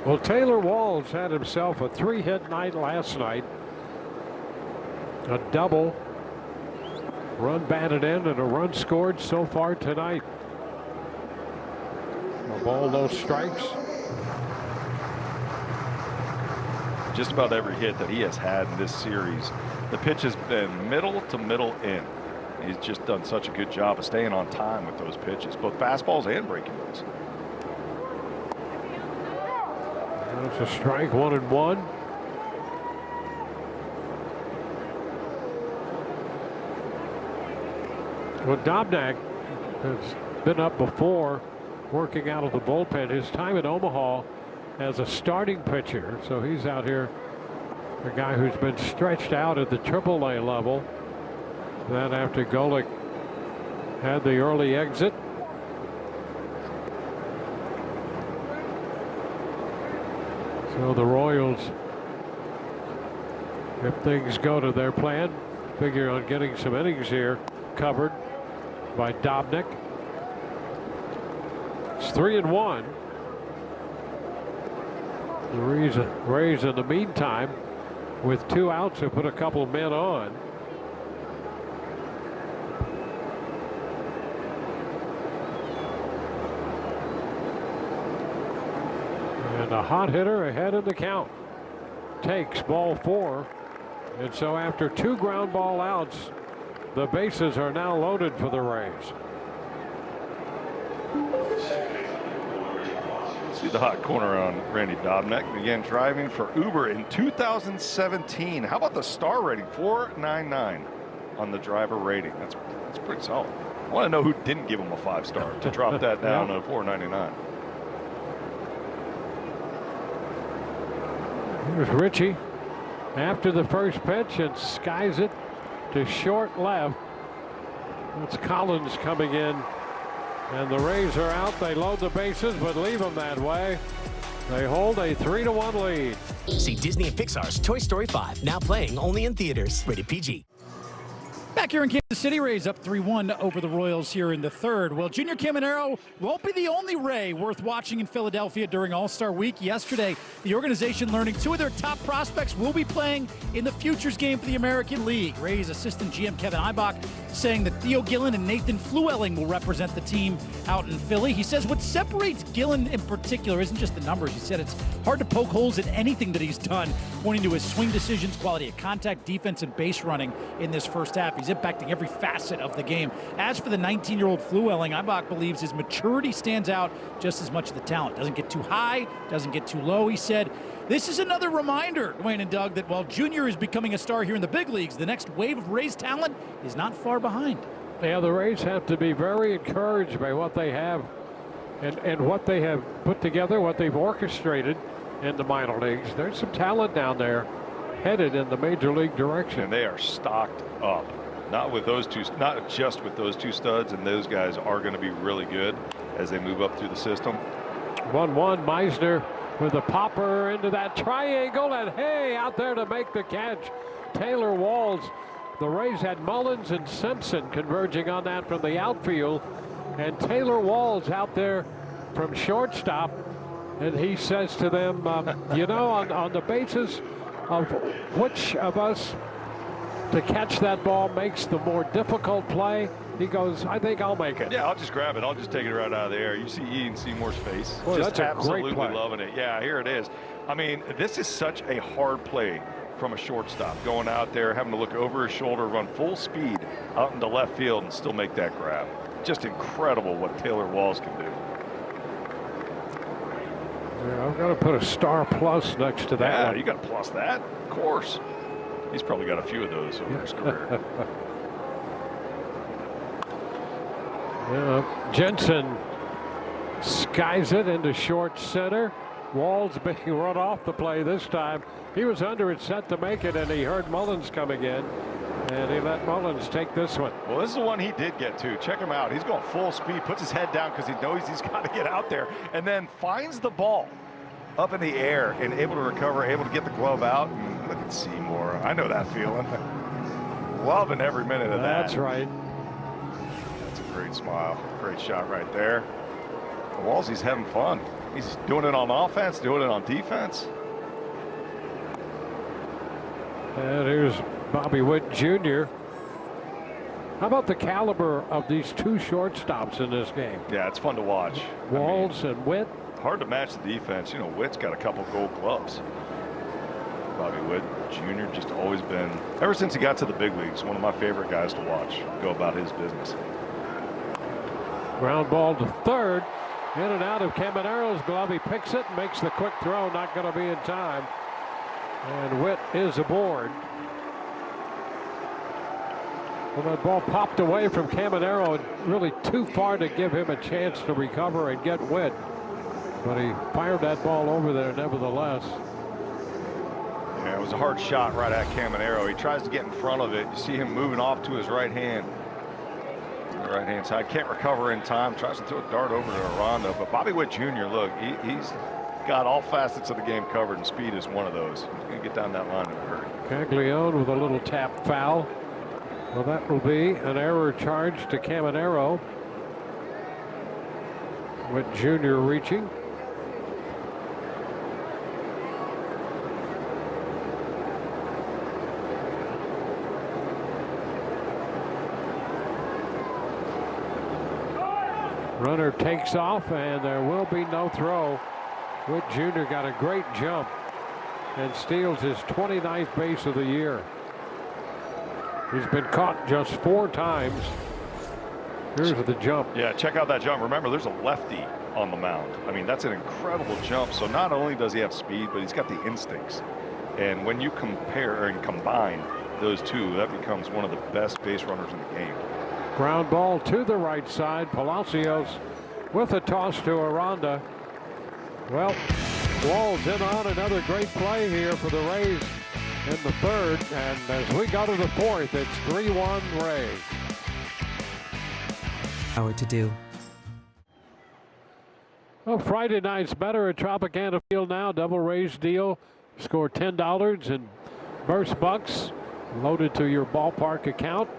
Well, Taylor Walls had himself a 3-hit night last night. A double, run batted in, and a run scored so far tonight. A ball, no strikes. Just about every hit that he has had in this series, the pitch has been middle to middle in. He's just done such a good job of staying on time with those pitches, both fastballs and breaking balls. That's a strike, 1-1. Well, Dobnak has been up before, working out of the bullpen. His time in Omaha as a starting pitcher, so he's out here, a guy who's been stretched out at the AAA level. Then after Golick had the early exit. So the Royals, if things go to their plan, figure on getting some innings here covered by Dobnak. It's 3-1. The Rays in the meantime, with 2 outs, have put a couple of men on. And a hot hitter ahead in the count. Takes ball 4. And so after 2 ground ball outs, the bases are now loaded for the Rays. See the hot corner on Randy Dobnak. Began driving for Uber in 2017. How about the star rating? 4.99 on the driver rating. That's pretty solid. I want to know who didn't give him a 5-star to drop that down to 4.99. Here's Richie after the first pitch and skies it to short left. It's Collins coming in, and the Rays are out. They load the bases but leave them that way. They hold a 3-1 lead. See Disney and Pixar's Toy Story 5, now playing only in theaters. Rated PG. Back here in Kansas City, Rays up 3-1 over the Royals here in the third. Well, Junior Caminero won't be the only Ray worth watching in Philadelphia during All-Star Week. Yesterday, the organization learning 2 of their top prospects will be playing in the Futures game for the American League. Rays assistant GM Kevin Eibach saying that Theo Gillen and Nathan Flewelling will represent the team out in Philly. He says what separates Gillen in particular isn't just the numbers. He said it's hard to poke holes in anything that he's done, pointing to his swing decisions, quality of contact, defense, and base running in this first half. He's impacting every facet of the game. As for the 19-year-old Flewelling, Eibach believes his maturity stands out just as much as the talent. Doesn't get too high, doesn't get too low. He said, this is another reminder, Dwayne and Doug, that while Junior is becoming a star here in the big leagues, the next wave of Rays talent is not far behind. Yeah, the Rays have to be very encouraged by what they have and what they have put together, what they've orchestrated in the minor leagues. There's some talent down there headed in the major league direction. And they are stocked up. Not with those two, not just with those 2 studs, and those guys are going to be really good as they move up through the system. 1-1. Meisner with a popper into that triangle, and hey, out there to make the catch, Taylor Walls. The Rays had Mullins and Simpson converging on that from the outfield, and Taylor Walls out there from shortstop, and he says to them, you know, on the basis of which of us to catch that ball makes the more difficult play, he goes, I think I'll make it. Yeah, I'll just grab it. I'll just take it right out of the air. You see Ian Seymour's face. Boy, just that's a great absolutely play. loving it. Yeah, here it is. I mean, this is such a hard play from a shortstop, going out there, having to look over his shoulder, run full speed out into left field and still make that grab. Just incredible what Taylor Walls can do. Yeah, I've got to put a star plus next to that. Yeah, one. you got to plus that, of course. He's probably got a few of those over his career. Yeah, Jensen skies it into short center. Walls being run off the play this time. He was under it, set to make it, and he heard Mullins coming in, and he let Mullins take this one. Well, this is the one he did get to. Check him out. He's going full speed, puts his head down because he knows he's got to get out there, and then finds the ball up in the air and able to recover, able to get the glove out. And look at Seymour. I know that feeling. Loving every minute of that. That's right. That's a great smile. Great shot right there. Walls, he's having fun. He's doing it on offense, doing it on defense. And here's Bobby Witt Jr. How about the caliber of these two shortstops in this game? Yeah, it's fun to watch. Walls and Witt. Hard to match the defense. You know, Witt's got a couple gold gloves. Bobby Witt Jr. just always been, ever since he got to the big leagues, one of my favorite guys to watch go about his business. Ground ball to third. In and out of Camanero's glove. He picks it and makes the quick throw. Not going to be in time. And Witt is aboard. Well, that ball popped away from Camanero, and really too far to give him a chance to recover and get Witt. But he fired that ball over there nevertheless. Yeah, it was a hard shot right at Camanero. He tries to get in front of it. You see him moving off to his right hand. The right hand side, can't recover in time, tries to throw a dart over to Aranda, but Bobby Witt Jr., look, he's got all facets of the game covered, and speed is one of those. He's going to get down that line in a hurry. Caglione with a little tap foul. Well, that will be an error charge to Camanero. Witt Jr. reaching. Runner takes off, and there will be no throw. Witt Jr. got a great jump and steals his 29th base of the year. He's been caught just 4 times. Here's the jump. Yeah, check out that jump. Remember, there's a lefty on the mound. I mean, that's an incredible jump. So not only does he have speed, but he's got the instincts. And when you compare and combine those two, that becomes one of the best base runners in the game. Ground ball to the right side. Palacios with a toss to Aranda. Well, Walls in on another great play here for the Rays in the third. And as we go to the fourth, it's 3-1 Rays. Hour to do. Well, Friday night's better at Tropicana Field now. Double Rays deal. Score $10 in burst bucks loaded to your ballpark account.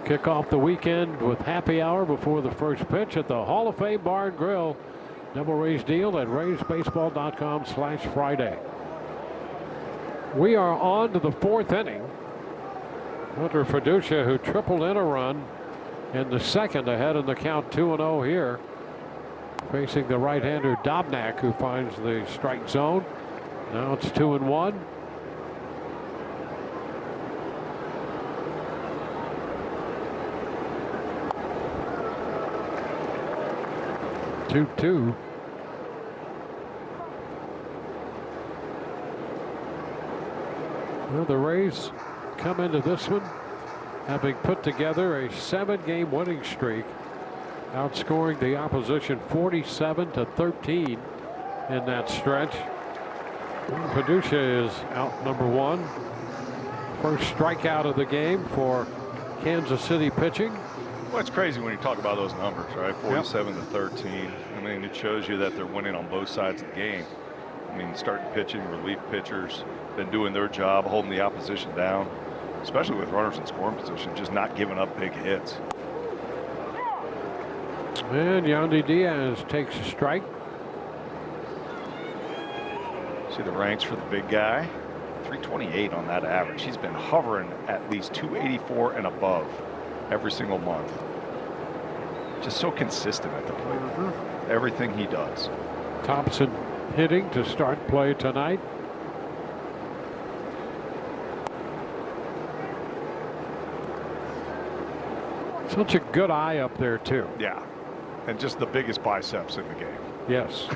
Kick off the weekend with happy hour before the first pitch at the Hall of Fame Bar and Grill. Double Rays deal at RaysBaseball.com/Friday. We are on to the 4th inning. Hunter Fiducia, who tripled in a run in the second, ahead in the count 2-0 here. Facing the right-hander Dobnak, who finds the strike zone. Now it's 2-1. 2-2. Well, the Rays come into this one having put together a 7-game winning streak, outscoring the opposition 47-13 in that stretch. Fiducia is out number 1. First strikeout of the game for Kansas City pitching. Well, it's crazy when you talk about those numbers, right? 47-13. And mean, it shows you that they're winning on both sides of the game. I mean, starting pitching, relief pitchers, been doing their job, holding the opposition down, especially with runners in scoring position, just not giving up big hits. And Yandy Diaz takes a strike. See the ranks for the big guy. 328 on that average. He's been hovering at least 284 and above every single month. Just so consistent at the plate. Everything he does. Thompson hitting to start play tonight. Such a good eye up there too. Yeah, and just the biggest biceps in the game. Yes.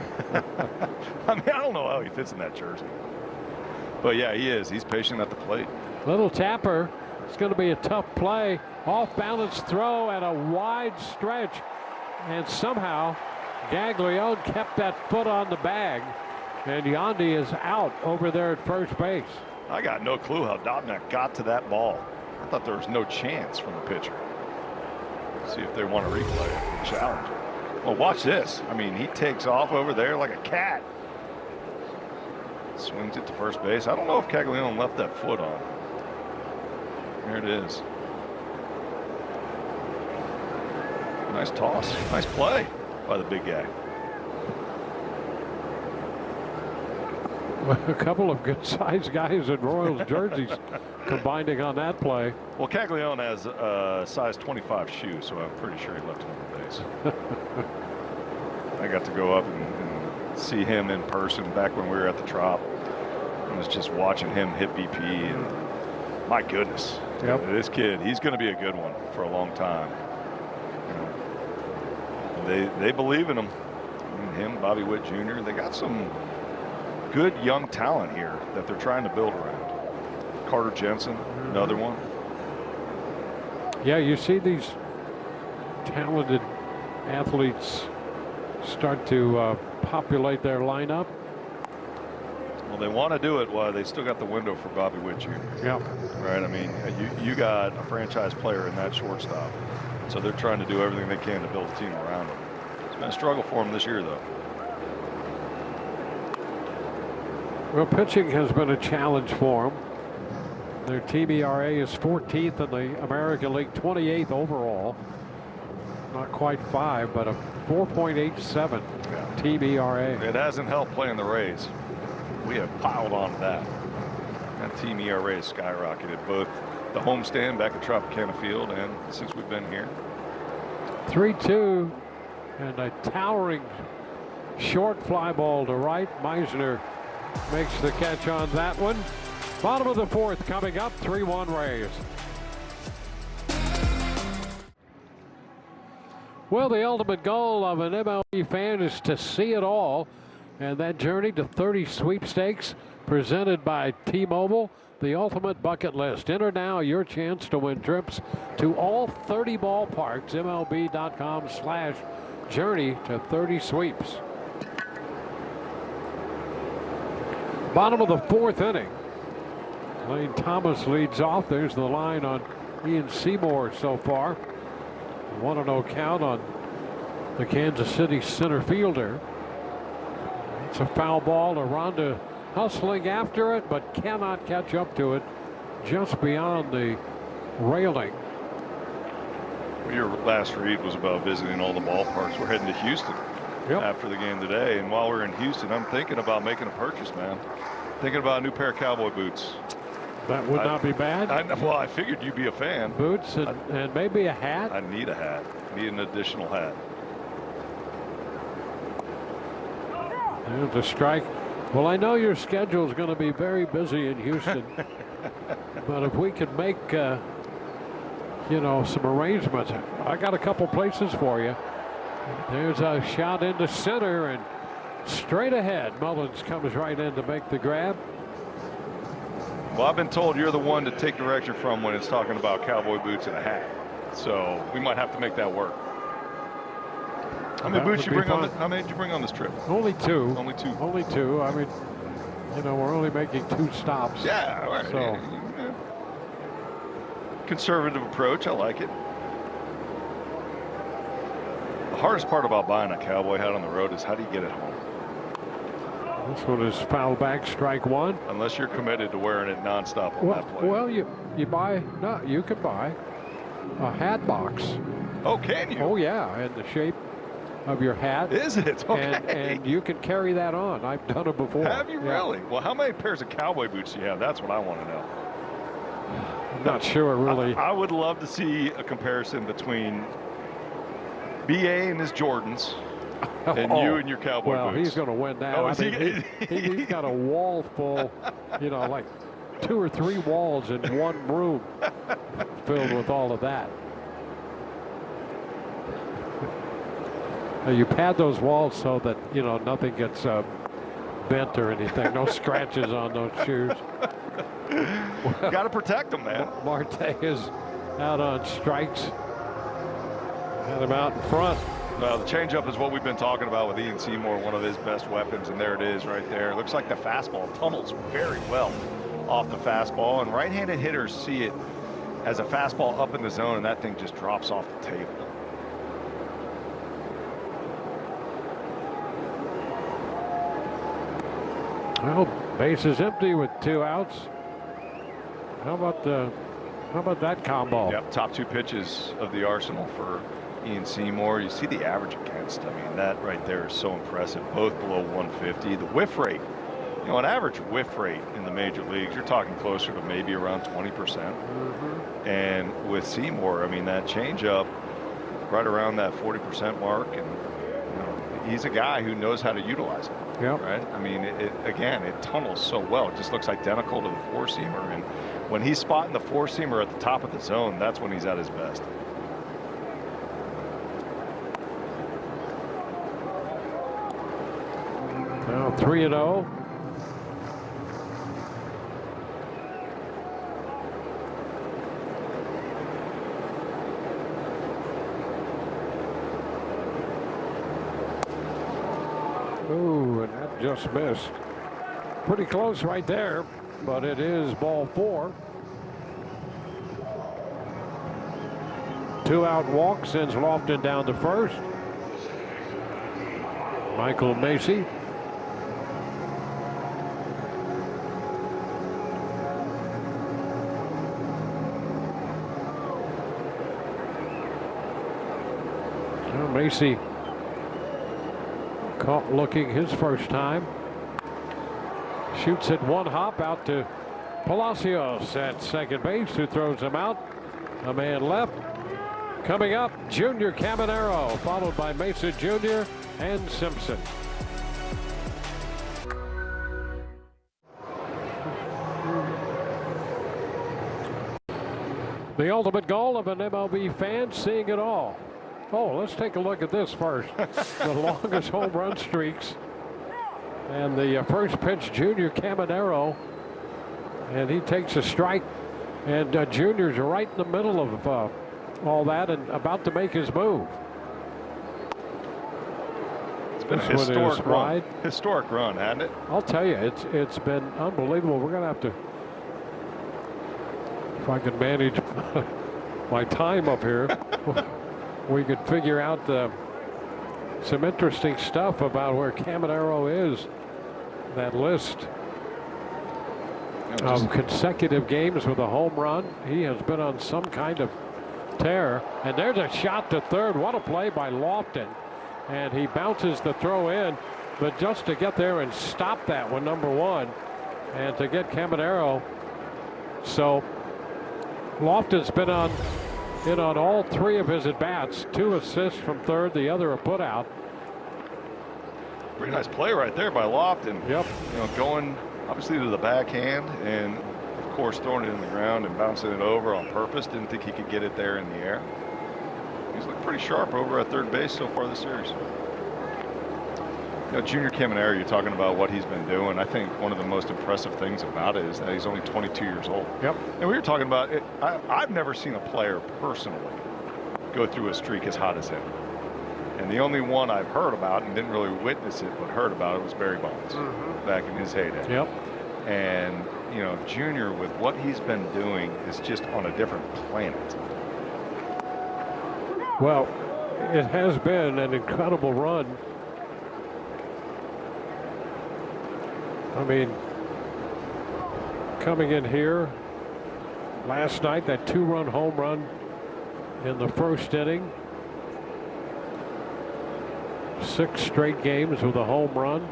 I mean, I don't know how he fits in that jersey. But yeah, he is. He's patient at the plate. Little tapper. It's going to be a tough play. Off balance throw and a wide stretch. And somehow Gaglione kept that foot on the bag. And Yandy is out over there at first base. I got no clue how Dobnak got to that ball. I thought there was no chance from the pitcher. See if they want to replay it and challenge it. Well, watch this. I mean, he takes off over there like a cat. Swings it to first base. I don't know if Caglione left that foot on. There it is. Nice toss. Nice play by the big guy. A couple of good-sized guys in Royals jerseys combining on that play. Well, Caglione has a size 25 shoe, so I'm pretty sure he left him on the base. I got to go up and see him in person back when we were at the Trop. I was just watching him hit BP, and my goodness, yep. This kid, he's going to be a good one for a long time. You know, they believe in him. Him, Bobby Witt Jr. They got some good young talent here that they're trying to build around. Carter Jensen, another one. Yeah, you see these talented athletes start to populate their lineup. Well, they want to do it while they still got the window for Bobby Witt Jr. Yeah. Right. I mean, you got a franchise player in that shortstop, so they're trying to do everything they can to build a team around him. It's been a struggle for him this year, though. Well, pitching has been a challenge for them. Their team ERA is 14th in the American League, 28th overall. Not quite 5, but a 4.87 team ERA. It hasn't helped playing the Rays. We have piled on to that. That team ERA has skyrocketed, both the homestand back at Tropicana Field and since we've been here. 3-2 and a towering short fly ball to right. Meisner makes the catch on that one. Bottom of the fourth coming up, 3-1 Rays. Well, the ultimate goal of an MLB fan is to see it all. And that journey to 30 sweepstakes presented by T-Mobile, the ultimate bucket list. Enter now your chance to win trips to all 30 ballparks. MLB.com/journey to 30 sweeps. Bottom of the fourth inning. Lane Thomas leads off. There's the line on Ian Seymour so far. 1-0 count on the Kansas City center fielder. It's a foul ball. Aranda hustling after it, but cannot catch up to it just beyond the railing. Well, your last read was about visiting all the ballparks. We're heading to Houston after the game today. And while we're in Houston, I'm thinking about making a purchase, man. Thinking about a new pair of cowboy boots. That would not be bad. Well, I figured you'd be a fan. Boots and maybe a hat. I need a hat. Need an additional hat. There's a strike. Well, I know your schedule is going to be very busy in Houston, but if we could make, you know, some arrangements, I got a couple places for you. There's a shot into center and straight ahead. Mullins comes right in to make the grab. Well, I've been told you're the one to take direction from when it's talking about cowboy boots and a hat. So we might have to make that work. How many boots you bring on? How many did you bring on this trip? Only 2. Only 2. Only 2. I mean, you know, we're only making 2 stops. Yeah. All right. So yeah. Conservative approach. I like it. hardest part about buying a Cowboy hat on the road is how do you get it home? This one is foul back, strike one. Unless you're committed to wearing it nonstop on that play. Well, you buy, no, you can buy a hat box. Oh, can you? Oh, yeah, in the shape of your hat. Is it? Okay. And you can carry that on. I've done it before. Have you really? Well, how many pairs of cowboy boots do you have? That's what I want to know. I'm not sure, really. I would love to see a comparison between BA and his Jordans and you and your cowboy boots. Well, he's going to win that. Oh, I mean, he's got a wall full, you know, like 2 or 3 walls in one room filled with all of that. Now, you pad those walls so that, you know, nothing gets bent or anything. No scratches on those shoes. Well, got to protect them, man. Marte is out on strikes. Had him out in front. Well, the changeup is what we've been talking about with Ian Seymour, one of his best weapons, and there it is right there. Looks like the fastball tunnels very well off the fastball, and right-handed hitters see it as a fastball up in the zone, and that thing just drops off the table. Well, base is empty with 2 outs. How about that combo? Yep, top 2 pitches of the arsenal for Ian Seymour. You see the average against. I mean, that right there is so impressive. Both below 150. The whiff rate, you know, an average whiff rate in the major leagues, you're talking closer to maybe around 20%. And with Seymour, I mean, that changeup right around that 40% mark, and you know, he's a guy who knows how to utilize it. Yep. Right. I mean, again, it tunnels so well. It just looks identical to the 4-seamer, and when he's spotting the 4-seamer at the top of the zone, that's when he's at his best. Now 3-0. Ooh, and that just missed. Pretty close right there, but it is ball 4. 2-out walk sends Lofton down to first. Michael Macy. Well, Macy caught looking his first time. Shoots it 1 hop out to Palacios at second base, who throws him out. A man left. Coming up, Junior Caminero, followed by Mesa Jr. and Simpson. The ultimate goal of an MLB fan, seeing it all. Oh, let's take a look at this first. The longest home run streaks. And the first pitch, Junior Caminero. And he takes a strike. And Junior's right in the middle of all that and about to make his move. It's been a historic run, hasn't it? I'll tell you, it's been unbelievable. We're going to have to, if I can manage my time up here, we could figure out some interesting stuff about where Caminero is. That list of consecutive games with a home run. He has been on some kind of tear. And there's a shot to third. What a play by Lofton. And he bounces the throw in. But just to get there and stop that one, number 1, and to get Caminero. So Lofton's been in on all 3 of his at-bats. 2 assists from third, the other a putout. Pretty nice play right there by Lofton. Yep. You know, going obviously to the backhand, and of course throwing it in the ground and bouncing it over on purpose. Didn't think he could get it there in the air. He's looked pretty sharp over at third base so far this series. You know, Junior Caminero, you're talking about what he's been doing. I think one of the most impressive things about it is that he's only 22 years old. Yep. And we were talking about it. I've never seen a player personally go through a streak as hot as him. And the only one I've heard about and didn't really witness it, but heard about it, was Barry Bonds back in his heyday. Yep. And, you know, Junior, with what he's been doing, is just on a different planet. Well, it has been an incredible run. I mean, coming in here last night, that 2-run home run in the first inning. 6 straight games with a home run.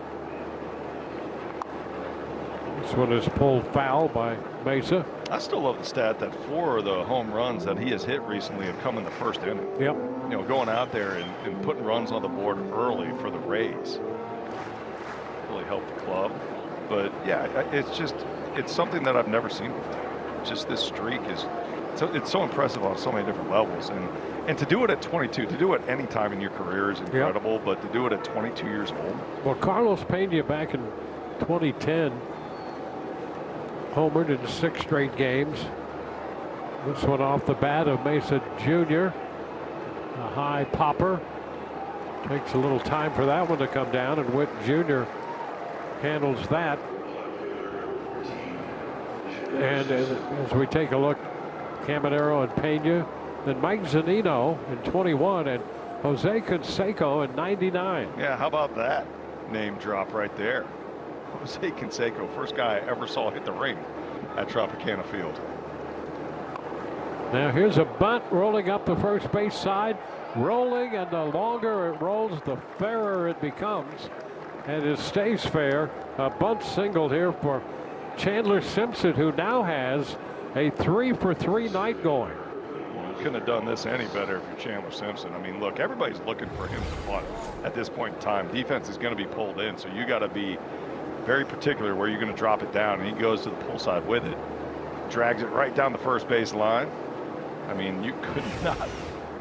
This one is pulled foul by Mesa. I still love the stat that 4 of the home runs that he has hit recently have come in the first inning. Yep. You know, going out there and putting runs on the board early for the Rays really helped the club. But yeah, it's something that I've never seen before. Just this streak it's so impressive on so many different levels, and to do it at 22, to do it any time in your career is incredible. Yep. But to do it at 22 years old. Well, Carlos Pena back in 2010 homered in 6 straight games. This one off the bat of Mesa Jr. A high popper. Takes a little time for that one to come down, and Witt Jr. handles that. And as we take a look, Caminero and Pena, then Mike Zunino in 21, and Jose Canseco in 99. Yeah, how about that name drop right there? Jose Canseco, first guy I ever saw hit the ring at Tropicana Field. Now here's a bunt rolling up the first base side, rolling, and the longer it rolls, the fairer it becomes, and it stays fair. A bunt single here for Chandler Simpson, who now has a 3-for-3 night going. You couldn't have done this any better if you're Chandler Simpson. I mean, look, everybody's looking for him to bunt at this point in time. Defense is going to be pulled in, so you got to be very particular where you're going to drop it down. And he goes to the pull side with it, drags it right down the first base line. I mean, you could not.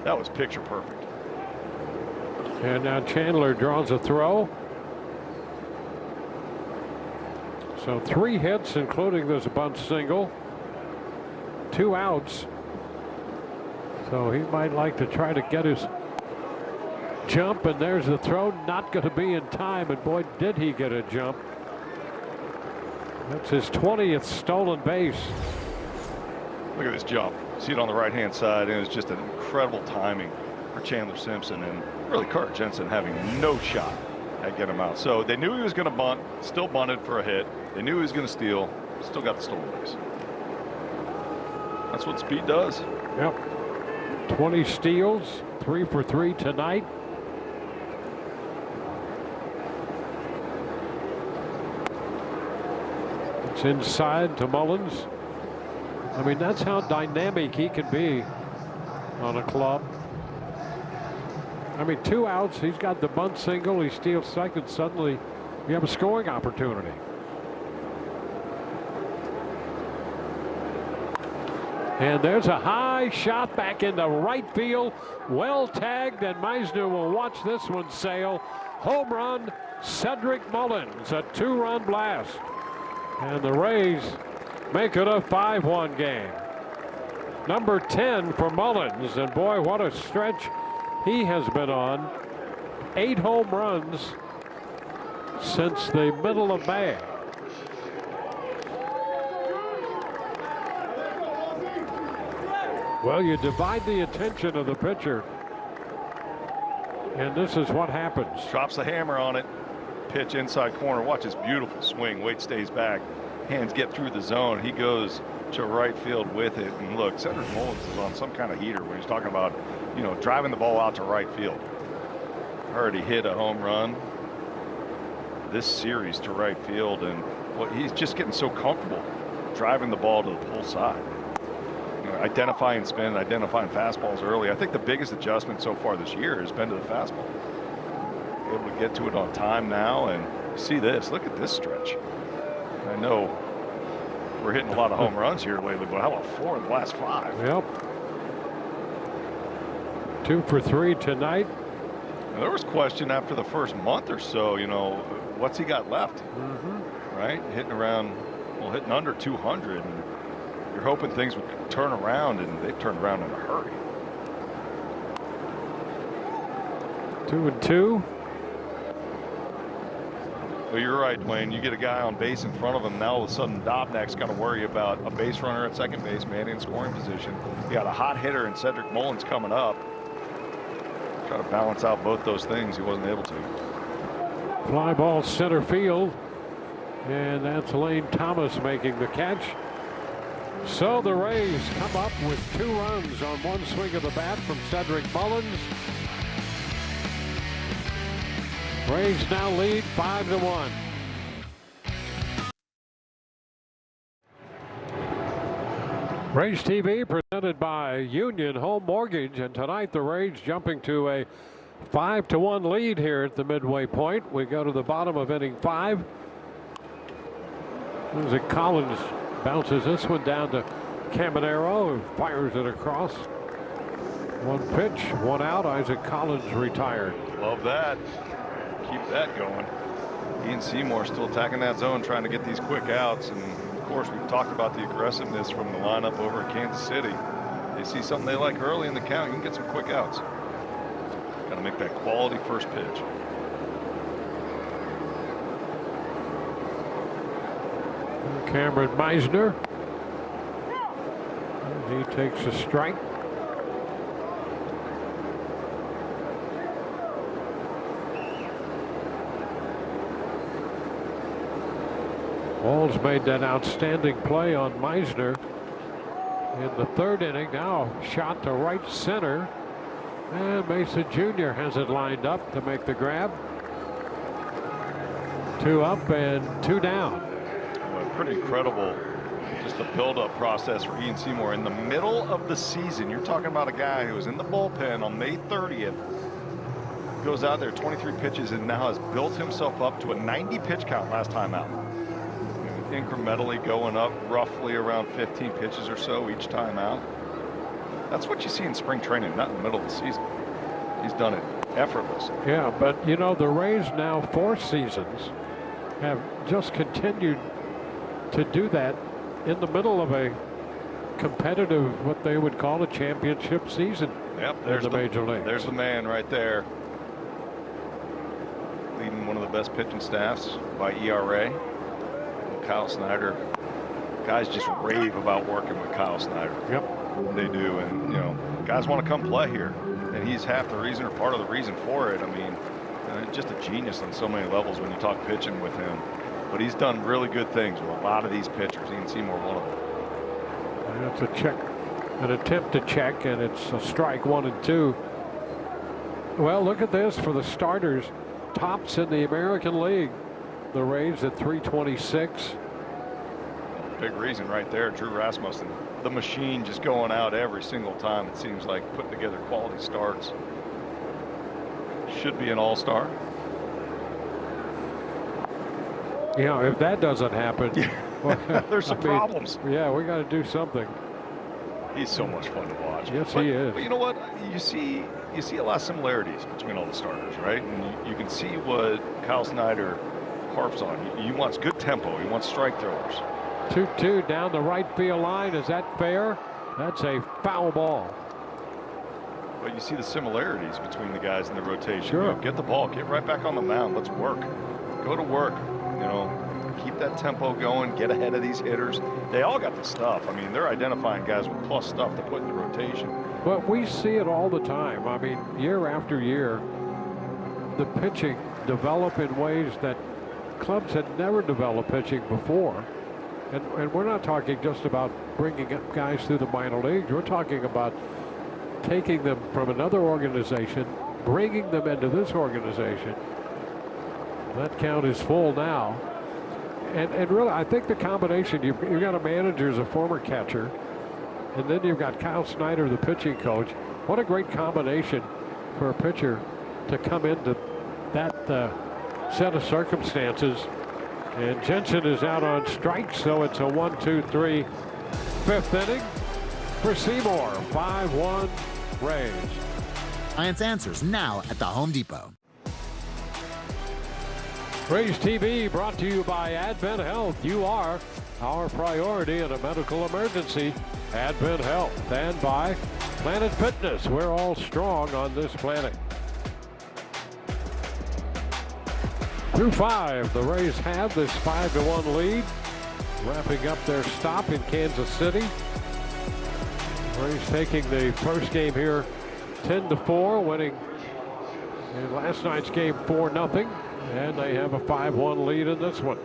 That was picture perfect. And now Chandler draws a throw. So 3 hits, including this bunt single. 2 outs. So he might like to try to get his jump, and there's the throw. Not going to be in time, and boy, did he get a jump. That's his 20th stolen base. Look at this jump. See it on the right-hand side, and it's just an incredible timing for Chandler Simpson, and really Carter Jensen having no shot at getting him out. So they knew he was going to bunt, still bunted for a hit. They knew he was going to steal, still got the stolen base. That's what speed does. Yep. 20 steals, 3-for-3 tonight. It's inside to Mullins. I mean, that's how dynamic he can be on a club. I mean, 2 outs, he's got the bunt single, he steals second, suddenly you have a scoring opportunity. And there's a high shot back into right field, well tagged, and Meisner will watch this one sail. Home run, Cedric Mullins, a 2-run blast. And the Rays make it a 5-1 game. Number 10 for Mullins, and boy, what a stretch he has been on. 8 home runs since the middle of May. Well, you divide the attention of the pitcher, and this is what happens. Drops the hammer on it. Pitch inside corner. Watch his beautiful swing. Weight stays back. Hands get through the zone. He goes to right field with it. And look, Cedric Mullins is on some kind of heater when he's talking about, you know, driving the ball out to right field. Already hit a home run this series to right field, and what he's just getting so comfortable driving the ball to the pull side. You know, identifying spin, identifying fastballs early. I think the biggest adjustment so far this year has been to the fastball. Able to get to it on time now, and see this. Look at this stretch. I know we're hitting a lot of home runs here lately, but how about 4 in the last 5? Yep. 2 for 3 tonight. And there was question after the first month or so, you know, what's he got left? Right? Hitting around, well, hitting under 200. And you're hoping things would turn around, and they've turned around in a hurry. 2-2. Well, you're right, Dwayne. You get a guy on base in front of him. Now all of a sudden, Dobnak's got to worry about a base runner at second base, man in scoring position. You got a hot hitter in Cedric Mullins coming up. Try Try to balance out both those things. He wasn't able to. Fly ball center field. And that's Lane Thomas making the catch. So the Rays come up with 2 runs on one swing of the bat from Cedric Mullins. Rays now lead 5-1. Rays TV presented by Union Home Mortgage, and tonight the Rays jumping to a 5-1 lead here at the midway point. We go to the bottom of inning 5. Isaac Collins bounces this one down to Caminero and fires it across. 1 pitch, 1 out. Isaac Collins retired. Love that. Keep that going. Ian Seymour still attacking that zone, trying to get these quick outs. And of course, we've talked about the aggressiveness from the lineup over at Kansas City. They see something they like early in the count, you can get some quick outs. Got to make that quality first pitch. Cameron Meisner. He takes a strike. Walls made that outstanding play on Meisner in the 3rd inning. Now shot to right center. And Mesa Jr. has it lined up to make the grab. 2 up and 2 down. Well, pretty incredible. Just the build-up process for Ian Seymour in the middle of the season. You're talking about a guy who was in the bullpen on May 30th. Goes out there 23 pitches and now has built himself up to a 90 pitch count last time out. Incrementally going up roughly around 15 pitches or so each time out. That's what you see in spring training, not in the middle of the season. He's done it effortless. Yeah, but you know, the Rays now 4 seasons have just continued to do that in the middle of a competitive, what they would call a championship season. Yep, there's the major league. There's the man right there, leading one of the best pitching staffs by ERA. Kyle Snyder. Guys just rave about working with Kyle Snyder. Yep, they do, and you know, guys want to come play here, and he's half the reason or part of the reason for it. I mean, just a genius on so many levels when you talk pitching with him. But he's done really good things with a lot of these pitchers. Ian Seymour, one of them. that's a check, an attempt to check, and it's a strike 1 and 2. Well, look at this for the starters. Tops in the American League. The Rays at 326. Big reason right there, Drew Rasmussen. The machine just going out every single time. It seems like putting together quality starts. Should be an all-star. You know, if that doesn't happen, well, there's some problems. Yeah, we got to do something. He's so much fun to watch. Yes, he is. But you know what? You see a lot of similarities between all the starters, right? And you can see what Kyle Snyder harps on. He wants good tempo. He wants strike throwers. 2-2 down the right field line. Is that fair? That's a foul ball. But you see the similarities between the guys in the rotation. Sure. You know, get the ball, get right back on the mound. Let's work. Go to work. You know, keep that tempo going. Get ahead of these hitters. They all got the stuff. I mean, they're identifying guys with plus stuff to put in the rotation. But we see it all the time. I mean, year after year, the pitching develop in ways that clubs had never developed pitching before. And we're not talking just about bringing up guys through the minor leagues. We're talking about taking them from another organization, bringing them into this organization. That count is full now. And really, I think the combination, you've got a manager as a former catcher, and then you've got Kyle Snyder, the pitching coach. What a great combination for a pitcher to come into that set of circumstances. And Jensen is out on strikes, so it's a 1-2-3 fifth inning for Seymour. 5-1 Rays. Science Answers now at the Home Depot. Rays TV brought to you by Advent Health. You are our priority in a medical emergency. Advent Health. And by Planet Fitness. We're all strong on this planet. Through 5, the Rays have this 5-1 lead. Wrapping up their stop in Kansas City. Rays taking the first game here 10-4, winning In last night's game 4-0, and they have a 5-1 lead in this one.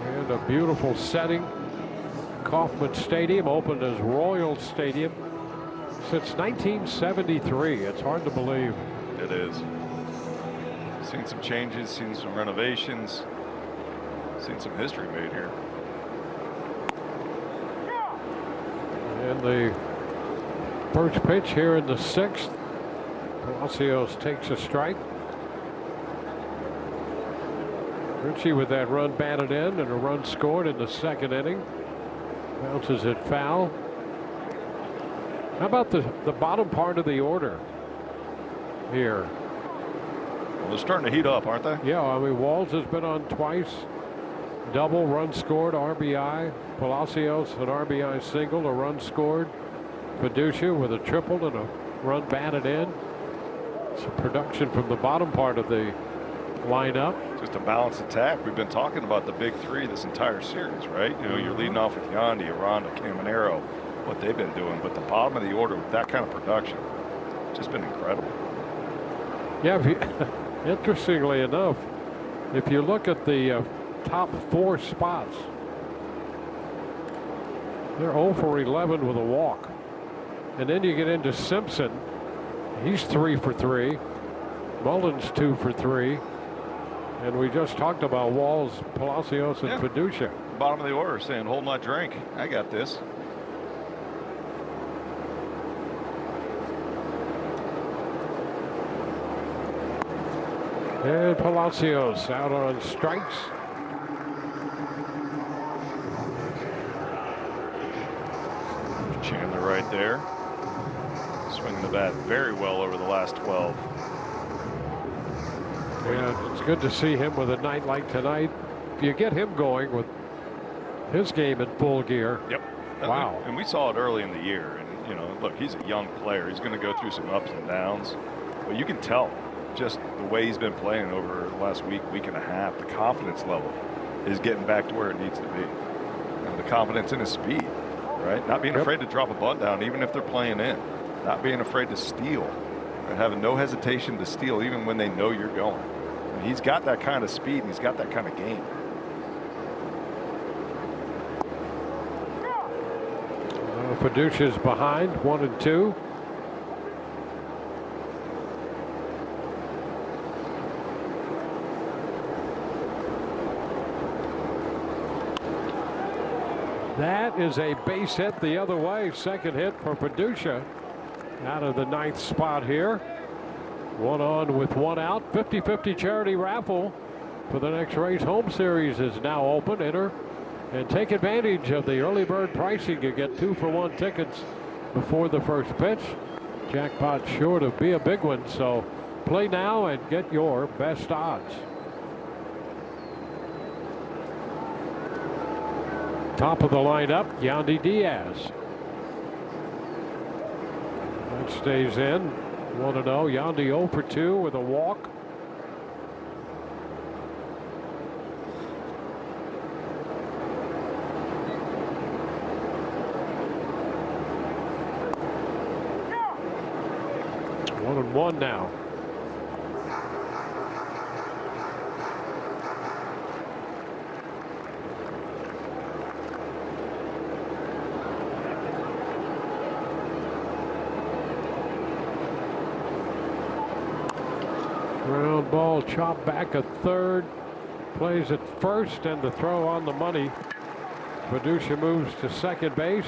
And a beautiful setting. Kauffman Stadium opened as Royal Stadium since 1973. It's hard to believe. It is. Seen some changes, seen some renovations, seen some history made here. And the first pitch here in the 6th. Palacios takes a strike. Ritchie with that run batted in and a run scored in the 2nd inning. Bounces it foul. How about the bottom part of the order here? Well, they're starting to heat up, aren't they? Yeah, I mean, Walls has been on twice. Double, run scored, RBI. Palacios, an RBI single, a run scored. Fiducia with a triple and a run batted in. Some production from the bottom part of the lineup. Just a balanced attack. We've been talking about the big three this entire series, right? You know, you're leading off with Yandy, Aranda, Caminero, what they've been doing, but the bottom of the order with that kind of production, just been incredible. Yeah, interestingly enough, if you look at the top 4 spots, they're 0 for 11 with a walk. And then you get into Simpson. He's 3 for 3. Mullins 2 for 3. And we just talked about Walls, Palacios, and Fiducia. Bottom of the order saying, hold my drink. I got this. And Palacios out on strikes. Chandler right there. Swinging the bat very well over the last 12. Yeah, it's good to see him with a night like tonight. If you get him going with his game in full gear. Yep. Wow. And we saw it early in the year. And, you know, look, he's a young player. He's going to go through some ups and downs. But you can tell just the way he's been playing over the last week and a half. The confidence level is getting back to where it needs to be. And the confidence in his speed, right? Not being afraid to drop a bunt down, even if they're playing in. Not being afraid to steal. And having no hesitation to steal even when they know you're going. And he's got that kind of speed and he's got that kind of game. Fiducia's behind 1-2. That is a base hit the other way. Second hit for Fiducia out of the 9th spot here. 1 on with 1 out. 50-50 charity raffle for the next race. Home series is now open. Enter and take advantage of the early bird pricing. You get 2-for-1 tickets before the first pitch. Jackpot sure to be a big one, so play now and get your best odds. Top of the lineup, Yandy Diaz. That stays in. 1-0. Yandy 0 for 2 with a walk. One and one now. Ground ball chopped back at third. Plays at first, and the throw on the money. Fiducia moves to second base.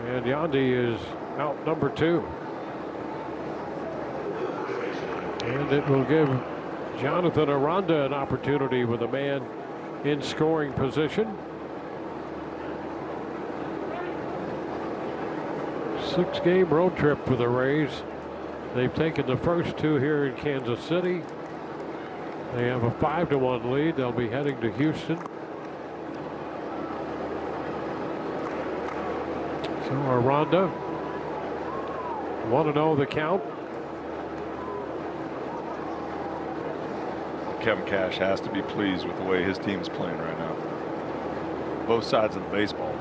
And Yandy is out number 2. And it will give Jonathan Aranda an opportunity with a man in scoring position. 6-game road trip for the Rays. They've taken the first 2 here in Kansas City. They have a 5-1 lead. They'll be heading to Houston. So Aranda, 1-0 the count. Kevin Cash has to be pleased with the way his team is playing right now. Both sides of the baseball.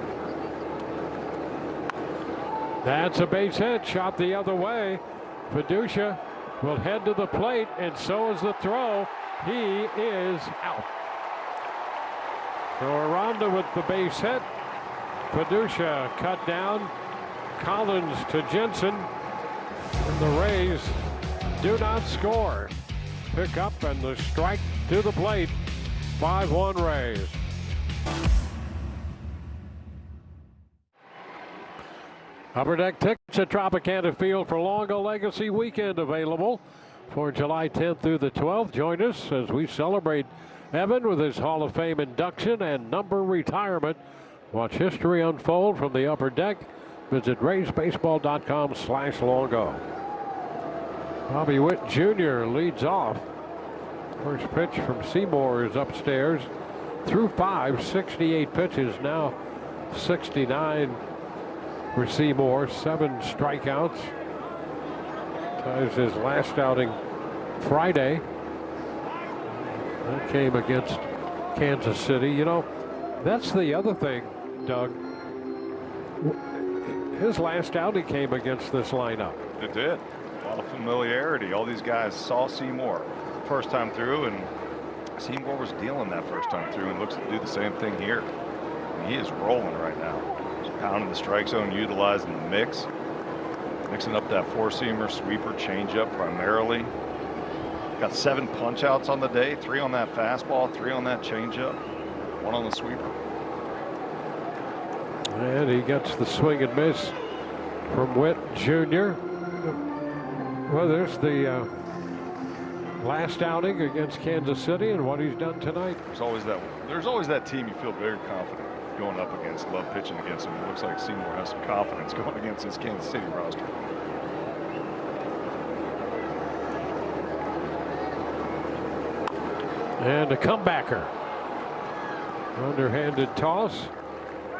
That's a base hit, shot the other way. Fiducia will head to the plate, and so is the throw. He is out. So Aranda with the base hit. Paducah cut down. Collins to Jensen. And the Rays do not score. Pick up and the strike to the plate. 5-1 Rays. Upper Deck tickets at Tropicana Field for Longo Legacy Weekend available for July 10th through the 12th. Join us as we celebrate Evan with his Hall of Fame induction and number retirement. Watch history unfold from the Upper Deck. Visit RaysBaseball.com/Longo. Bobby Witt Jr. leads off. First pitch from Seymour is upstairs. Through 5, 68 pitches, now 69 for Seymour. 7 strikeouts. Ties his last outing Friday. That came against Kansas City. You know, that's the other thing, Doug. His last outing came against this lineup. It did. A lot of familiarity. All these guys saw Seymour first time through, and Seymour was dealing that first time through and looks to do the same thing here. And he is rolling right now. He's pounding the strike zone, utilizing the mix. Mixing up that four-seamer, sweeper, changeup primarily. Got 7 punch-outs on the day, 3 on that fastball, 3 on that changeup, 1 on the sweeper. And he gets the swing and miss from Witt Jr. Well, there's the last outing against Kansas City and what he's done tonight. There's always that team you feel very confident going up against. Love pitching against them. It looks like Seymour has some confidence going against this Kansas City roster. And a comebacker. Underhanded toss.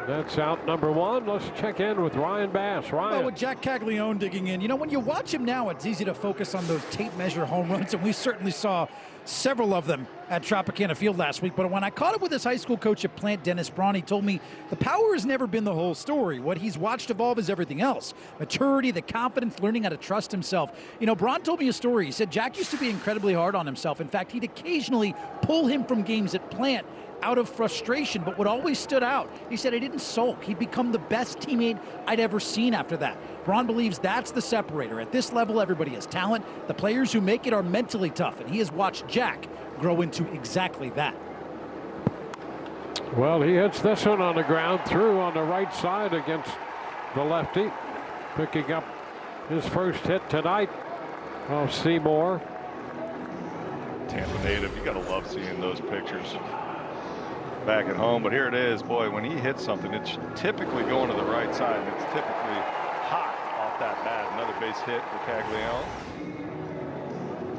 That's out number 1. Let's check in with Ryan Bass. Ryan. Well, with Jack Caglione digging in, you know, when you watch him now, it's easy to focus on those tape measure home runs, and we certainly saw several of them at Tropicana Field last week. But when I caught up with his high school coach at Plant, Dennis Braun, he told me the power has never been the whole story. What he's watched evolve is everything else. Maturity, the confidence, learning how to trust himself. You know, Braun told me a story. He said Jack used to be incredibly hard on himself. In fact, he'd occasionally pull him from games at Plant out of frustration, but what always stood out, he said, I didn't sulk. He'd become the best teammate I'd ever seen after that. Braun believes that's the separator. At this level, everybody has talent. The players who make it are mentally tough, and he has watched Jack grow into exactly that. Well, he hits this one on the ground, through on the right side against the lefty, picking up his first hit tonight of Seymour. Tampa native, you gotta love seeing those pictures back at home, but here it is. Boy, when he hits something, it's typically going to the right side, and it's typically hot off that bat. Another base hit for Caglione.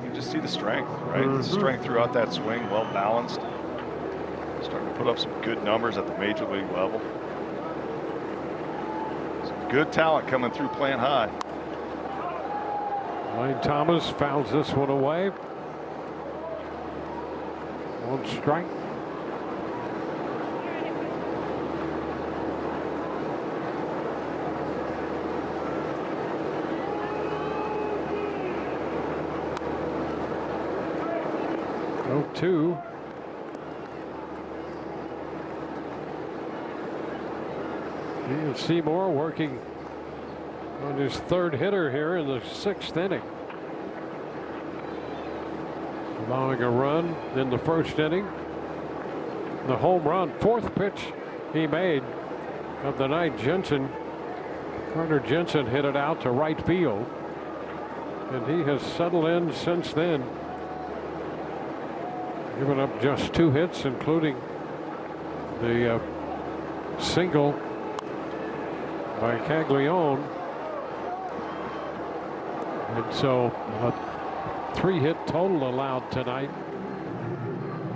You just see the strength, right? The strength throughout that swing, well balanced. Starting to put up some good numbers at the major league level. Some good talent coming through Plant High. Lane Thomas fouls this one away. 1 strike. Oh, 2. And Seymour working on his 3rd hitter here in the 6th inning. Allowing a run in the 1st inning. The home run, 4th pitch he made of the night. Carter Jensen hit it out to right field. And he has settled in since then. Given up just 2 hits, including the single by Caglione. And so a 3-hit total allowed tonight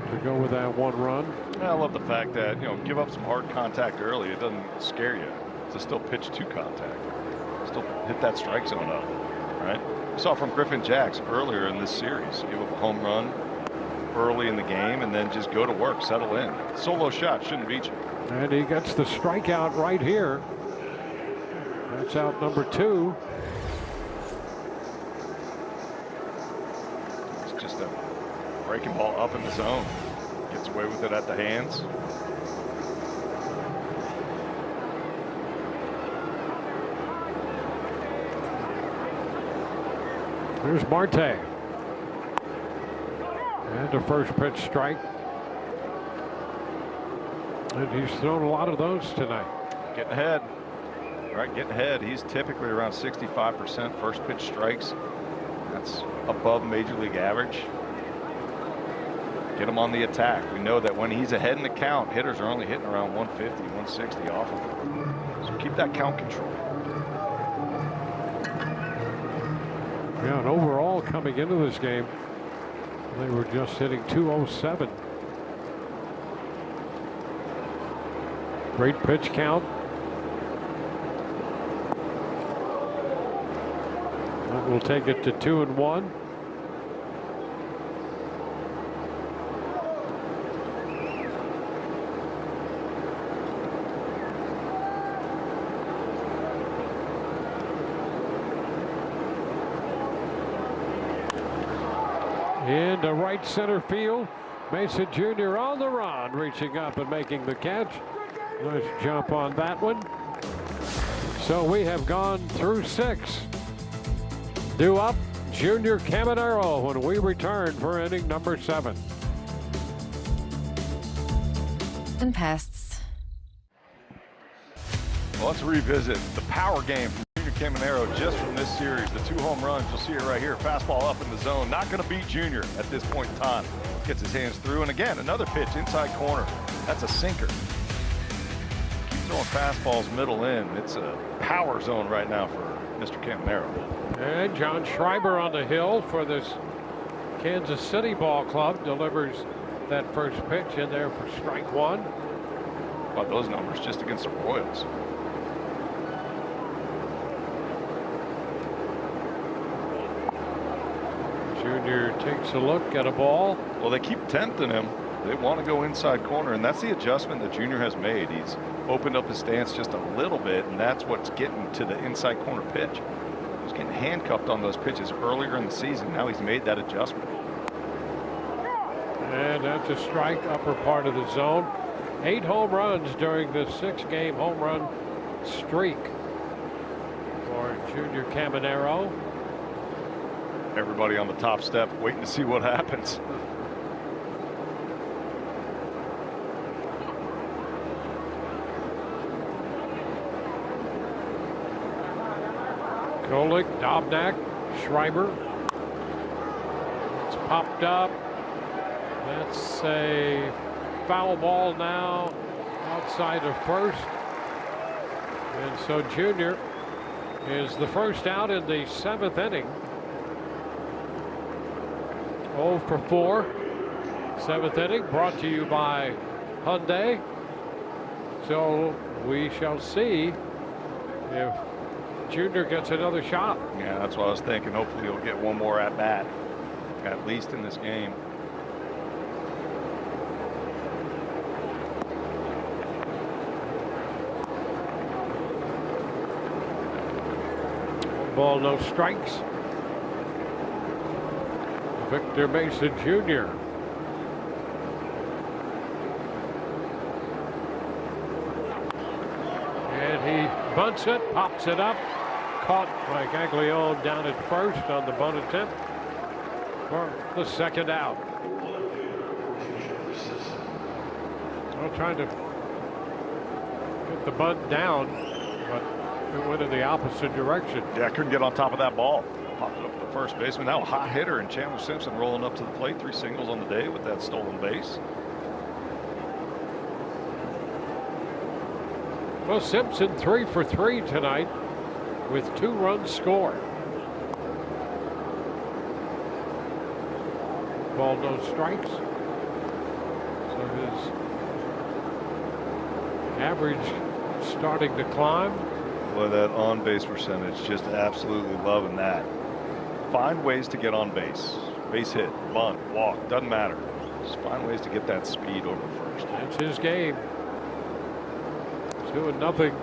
to go with that 1 run. I love the fact that, you know, give up some hard contact early. It doesn't scare you to still pitch to contact. Still hit that strike zone up, right? We saw from Griffin Jacks earlier in this series. Give up a home run early in the game and then just go to work, settle in. Solo shot shouldn't beat you. And he gets the strikeout right here. That's out number 2. Just a breaking ball up in the zone. Gets away with it at the hands. Here's Marte. And a first pitch strike. And he's thrown a lot of those tonight. Getting ahead. Right, getting ahead. He's typically around 65% first pitch strikes. That's above major league average. Get him on the attack. We know that when he's ahead in the count, hitters are only hitting around 150, 160 off of him. So keep that count control. Yeah, and overall coming into this game, they were just hitting 207. Great pitch count. That will take it to 2-1. Into right center field. Mason Jr. on the run, reaching up and making the catch. Nice jump on that one. So we have gone through 6. Due up, Junior Caminero when we return for inning number 7. And pests. Well, let's revisit the power game from Junior Caminero just from this series. The 2 home runs, you'll see it right here. Fastball up in the zone. Not going to beat Junior at this point in time. Gets his hands through, and again, another pitch inside corner. That's a sinker. Keep throwing fastballs middle in. It's a power zone right now for Mr. Caminero. And John Schreiber on the hill for this Kansas City ball club delivers that first pitch in there for strike 1. About those numbers just against the Royals. Junior takes a look at a ball. Well, they keep tempting him. They want to go inside corner, and that's the adjustment that Junior has made. He's opened up his stance just a little bit, and that's what's getting to the inside corner pitch. He was getting handcuffed on those pitches earlier in the season. Now he's made that adjustment. And that's a strike, upper part of the zone. 8 home runs during this 6-game home run streak for Junior Caminero. Everybody on the top step waiting to see what happens. Kolick, Dobnak, Schreiber. It's popped up. That's a foul ball now outside of first. And so Junior is the first out in the 7th inning. 0 for 4. 7th inning brought to you by Hyundai. So we shall see if Junior gets another shot. Yeah, that's what I was thinking. Hopefully he'll get one more at bat, at least in this game. Ball, no strikes. Victor Mason Jr. And he bunts it, pops it up. Caught by Gaglione down at first on the bunt attempt for the 2nd out. Well, trying to get the bunt down, but it went in the opposite direction. Yeah, I couldn't get on top of that ball. Popped it up to first baseman. Now a hot hitter, and Chandler Simpson rolling up to the plate. 3 singles on the day with that stolen base. Well, Simpson 3 for 3 tonight with 2 runs scored. Ball, no strikes. So his average starting to climb. Boy, that on-base percentage, just absolutely loving that. Find ways to get on base. Base hit, bunt, walk, doesn't matter. Just find ways to get that speed over first. That's his game. 2-0.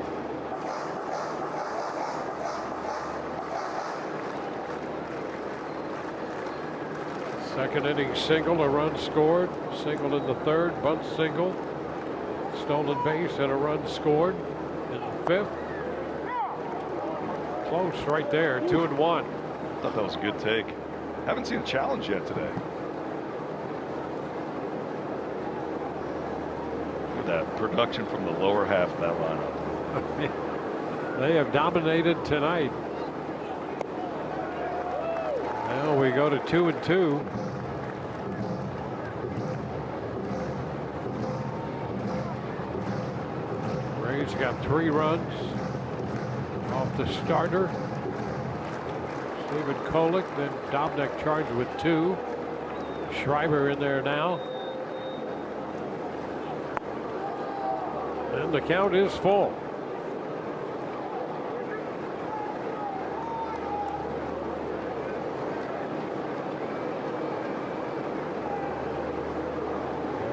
Second inning single, a run scored. Single in the third, bunt single. Stolen base and a run scored in the fifth. Close right there, 2-1. Thought that was a good take. Haven't seen a challenge yet today. Look at that production from the lower half of that lineup. They have dominated tonight. Now we go to 2-2. Rays got 3 runs off the starter. Stephen Kolek, then Dominic charged with 2. Schreiber in there now. And the count is full.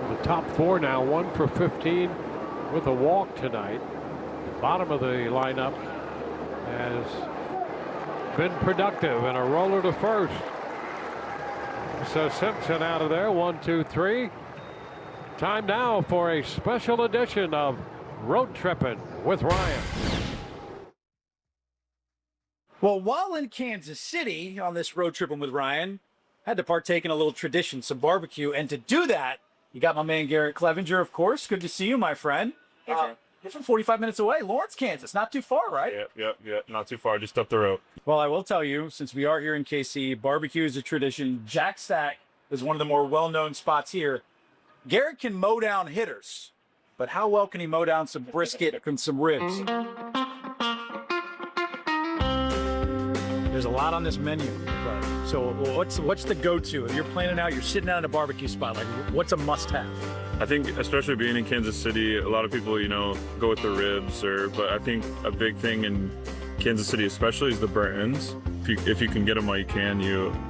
The top 4 now, 1 for 15 with a walk tonight. The bottom of the lineup has been productive and a roller to first. So Simpson out of there, 1, 2, 3. Time now for a special edition of Road Trippin' with Ryan. Well, while in Kansas City on this road tripping with Ryan, had to partake in a little tradition, some barbecue. And to do that, you got my man Garrett Clevenger, of course. Good to see you, my friend. You're from 45 minutes away, Lawrence, Kansas. Not too far, right? Yep. Not too far, just up the road. Well, I will tell you, since we are here in KC, barbecue is a tradition. Jack Stack is one of the more well-known spots here. Garrett can mow down hitters, but how well can he mow down some brisket and some ribs? There's a lot on this menu. So what's the go-to? If you're planning out, you're sitting out at a barbecue spot, like what's a must-have? I think, especially being in Kansas City, a lot of people, go with the ribs, but I think a big thing in Kansas City especially is the burnt ends. If you can get them while you can,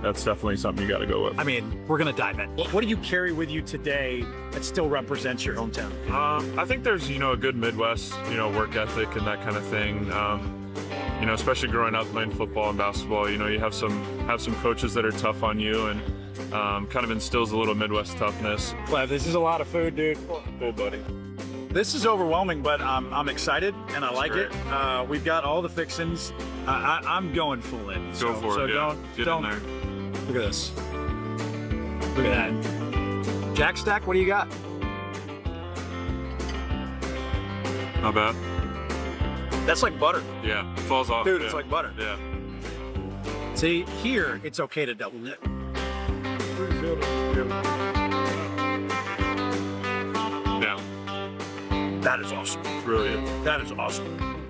that's definitely something you got to go with. I mean, we're going to dive in. What do you carry with you today that still represents your hometown? I think there's, a good Midwest, work ethic and that kind of thing. Especially growing up playing football and basketball, you have some coaches that are tough on you and kind of instills a little Midwest toughness. Clev, this is a lot of food, dude. Cool, buddy. This is overwhelming, but I'm excited and I like it. We've got all the fixings. I'm going full in. Go for it. Yeah. Don't. In there. Look at this. Look at that. Jack Stack, what do you got? Not bad. That's like butter. Yeah, it falls off. Dude, yeah. it's like butter. Yeah. See, here, it's okay to double dip. Yeah. That is awesome. Brilliant. That is awesome.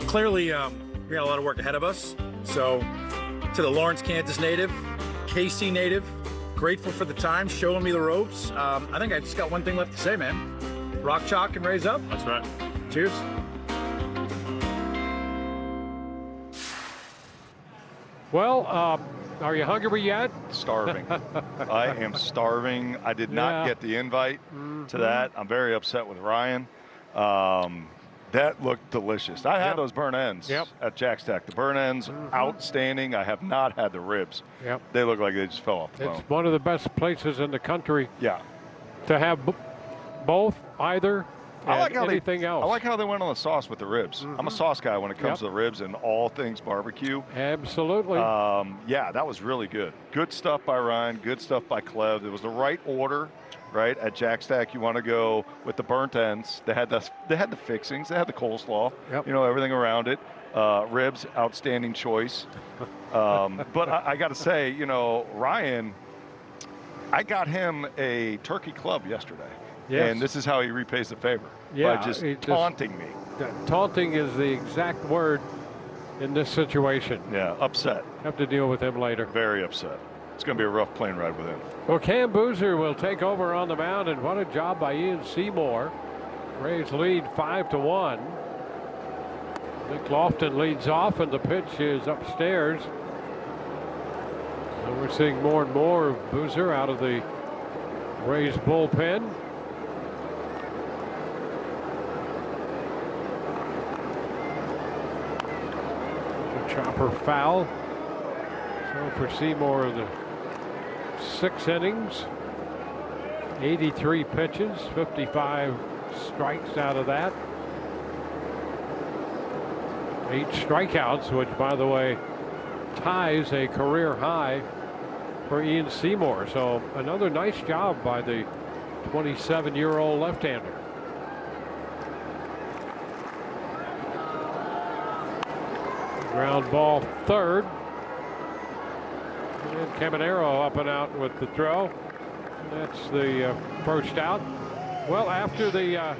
Clearly, we got a lot of work ahead of us. So, to the Lawrence, Kansas native, KC native, grateful for the time, showing me the ropes. I think I just got one thing left to say, man. Rock, chalk, and raise up. That's right. Cheers. Well, are you hungry yet? Starving. I am starving. I did not get the invite to that. I'm very upset with Ryan. That looked delicious. I had those burnt ends at Jack Stack. The burnt ends, outstanding. I have not had the ribs. Yep. They look like they just fell off the bone. It's one of the best places in the country Yeah. to have both, either, I like and how anything else. I like how they went on the sauce with the ribs. I'm a sauce guy when it comes to the ribs and all things barbecue. Absolutely. Yeah, that was really good. Good stuff by Ryan. Good stuff by Clev. It was the right order, right? At Jack Stack, you want to go with the burnt ends. They had the fixings. They had the coleslaw. Yep. Everything around it. Ribs, outstanding choice. But I got to say, Ryan, I got him a turkey club yesterday. Yes. And this is how he repays the favor. Yeah, by just taunting me. Taunting is the exact word in this situation. Yeah, upset. Have to deal with him later. Very upset. It's going to be a rough plane ride with him. Well, Cam Boozer will take over on the mound, and what a job by Ian Seymour. Rays lead 5-1. Nick Lofton leads off, and the pitch is upstairs. So we're seeing more and more of Boozer out of the Rays bullpen. Chopper foul. So for Seymour, the 6 innings, 83 pitches, 55 strikes out of that. 8 strikeouts, which, by the way, ties a career high for Ian Seymour. So another nice job by the 27-year-old left-hander. Ground ball third. And Caminero up and out with the throw. That's the first out. Well, after the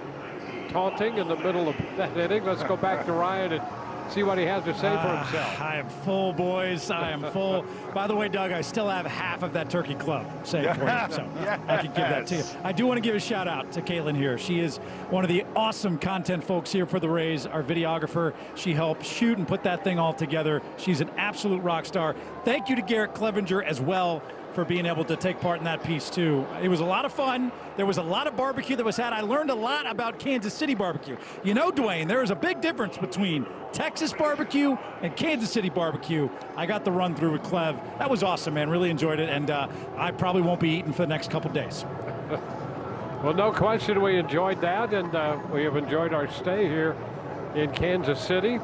taunting in the middle of that inning, let's go back to Ryan and see what he has to say for himself. I am full, boys. I am full. By the way, Doug, I still have half of that turkey club saved for you, so I can give that to you. I do want to give a shout out to Caitlin here. She is one of the awesome content folks here for the Rays, our videographer. She helped shoot and put that thing all together. She's an absolute rock star. Thank you to Garrett Clevenger as well for being able to take part in that piece too. It was a lot of fun. There was a lot of barbecue that was had. I learned a lot about Kansas City barbecue. You know, Dwayne, there is a big difference between Texas barbecue and Kansas City barbecue. I got the run through with Clev. That was awesome, man. Really enjoyed it, and I probably won't be eating for the next couple days. Well, no question we enjoyed that, and we have enjoyed our stay here in Kansas City.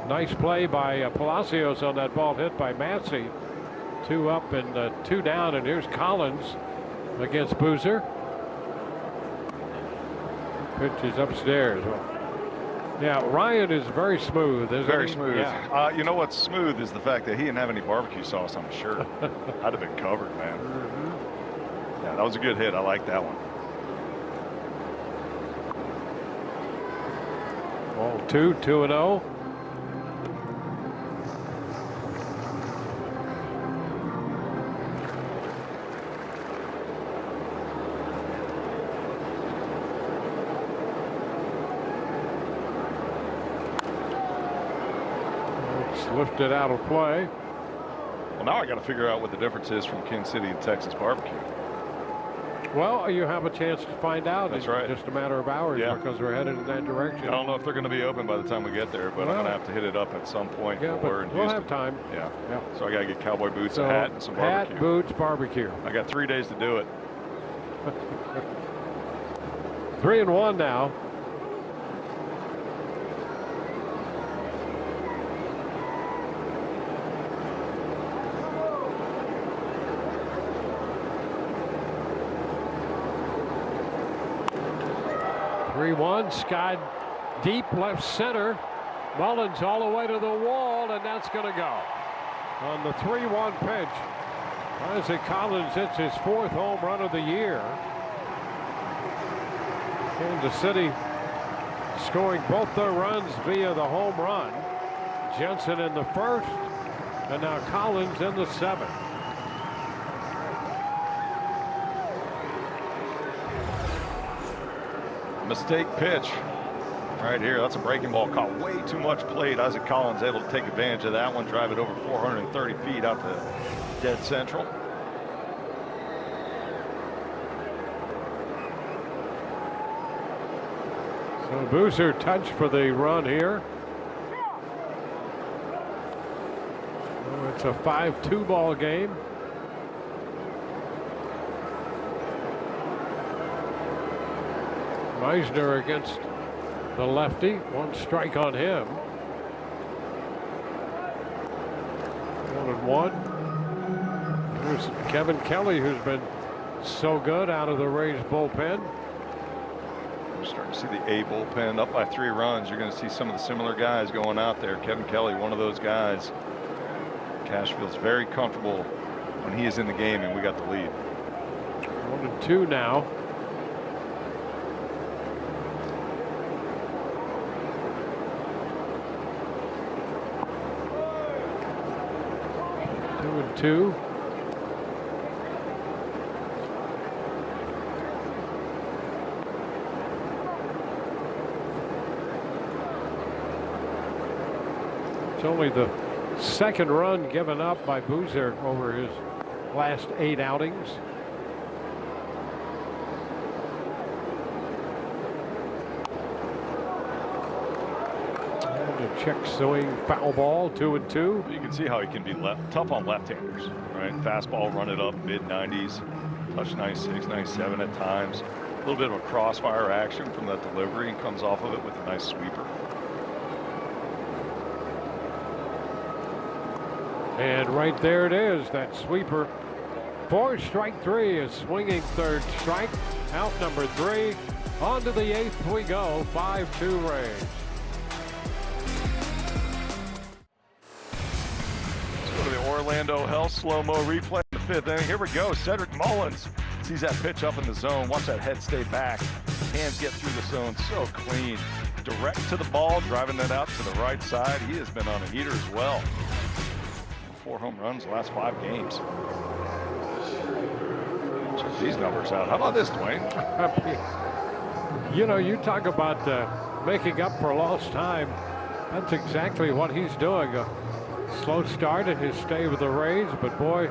Nice play by Palacios on that ball hit by Massey. 2 up and 2 down, and here's Collins against Boozer. Pitch is upstairs. Well, yeah, Ryan is very smooth, isn't Very he? smooth. Yeah. You know what's smooth is the fact that he didn't have any barbecue sauce on his shirt. I'd have been covered, man. Yeah, that was a good hit. I like that one. Ball 2, 2-0. Lifted out of play. Well, now I got to figure out what the difference is from Kansas City and Texas barbecue. Well, you have a chance to find out. That's in right. just a matter of hours, Yeah. because we're headed in that direction. I don't know if they're going to be open by the time we get there, but I'm going to have to hit it up at some point. Yeah, while but we're in we'll Houston. have time. Yeah. Yeah. So I got to get cowboy boots, So, a hat, and some barbecue. Hat, boots, barbecue. I got 3 days to do it. 3-1 now. Skied deep left center. Mullins all the way to the wall, and that's going to go. On the 3-1 pitch, Isaac Collins hits his 4th home run of the year. Kansas City scoring both their runs via the home run. Jensen in the 1st, and now Collins in the 7th. Mistake pitch right here. That's a breaking ball. Caught way too much plate. Isaac Collins able to take advantage of that one, drive it over 430 feet out to dead central. So Boozer touched for the run here. So it's a 5-2 ball game. Meisner against the lefty. 1 strike on him. 1-1. Here's Kevin Kelly, who's been so good out of the Rays bullpen. We're starting to see the A bullpen up by 3 runs. You're going to see some of the similar guys going out there. Kevin Kelly, one of those guys. Cash feels very comfortable when he is in the game, and we got the lead. 1-2 now. Two. It's only the 2nd run given up by Boozer over his last 8 outings. And a Check swing, foul ball, 2-2. You can see how he can be tough on left-handers, right? Fastball, run it up mid-90s, touch 96, 97 at times. A little bit of a crossfire action from that delivery, and comes off of it with a nice sweeper. And right there it is, that sweeper. 4 strike 3 is swinging third strike. Out number 3. On to the 8th we go. 5-2 Rays. Let's go to the Orlando Health slow-mo replay in the 5th inning. Here we go. Cedric Mullins sees that pitch up in the zone. Watch that head stay back. Hands get through the zone so clean. Direct to the ball, driving that out to the right side. He has been on a heater as well. 4 home runs the last 5 games. Check these numbers out. How about this, Dwayne? You know, you talk about making up for lost time. That's exactly what he's doing. A slow start in his stay with the Rays, but boy,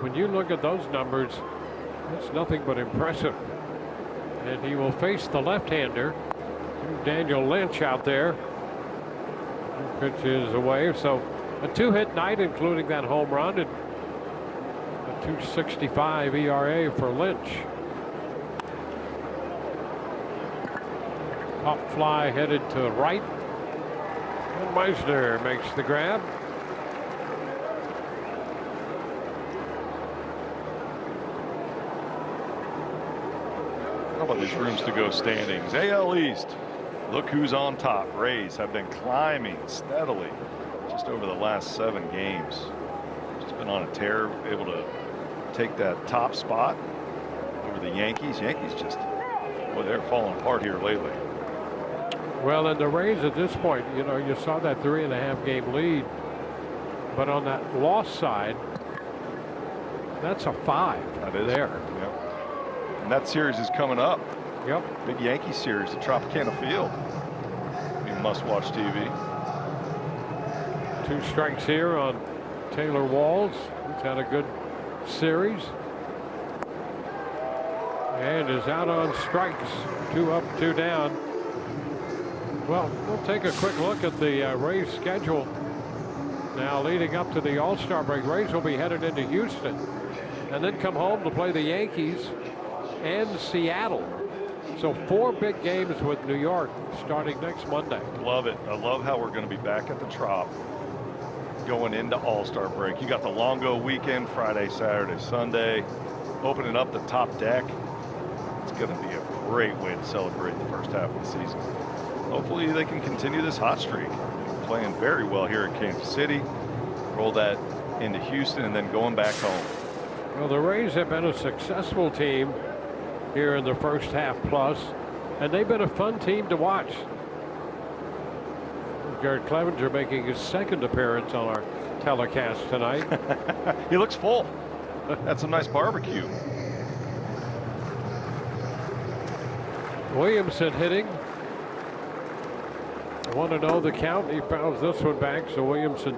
when you look at those numbers, it's nothing but impressive. And he will face the left-hander, Daniel Lynch, out there. Pitch is away, so a 2-hit night, including that home run, and a 2.65 ERA for Lynch. Pop fly headed to right, and Meisner makes the grab. How about these rooms to go standings? AL East. Look who's on top. Rays have been climbing steadily just over the last 7 games. Just been on a tear, able to take that top spot over the Yankees. Yankees just, boy, they're falling apart here lately. Well, and the Rays at this point, you know, you saw that 3.5 game lead, but on that loss side, that's a 5. That is there. Yep. And that series is coming up. Yep. Big Yankee series at Tropicana Field. You must watch TV. 2 strikes here on Taylor Walls. He's had a good series. And is out on strikes. 2 up, 2 down. Well, we'll take a quick look at the Rays schedule. Now leading up to the All-Star break, Rays will be headed into Houston and then come home to play the Yankees and Seattle. So 4 big games with New York starting next Monday. Love it. I love how we're going to be back at the Trop going into All-Star break. You got the Longo weekend, Friday, Saturday, Sunday, opening up the top deck. It's going to be a great way to celebrate the first half of the season. Hopefully they can continue this hot streak. They're playing very well here in Kansas City. Roll that into Houston and then going back home. Well, the Rays have been a successful team here in the first half plus, and they've been a fun team to watch. Garrett Clevenger making his 2nd appearance on our telecast tonight. He looks full. That's some nice barbecue. Williamson hitting. 1-0 the count. He fouls this one back, so Williamson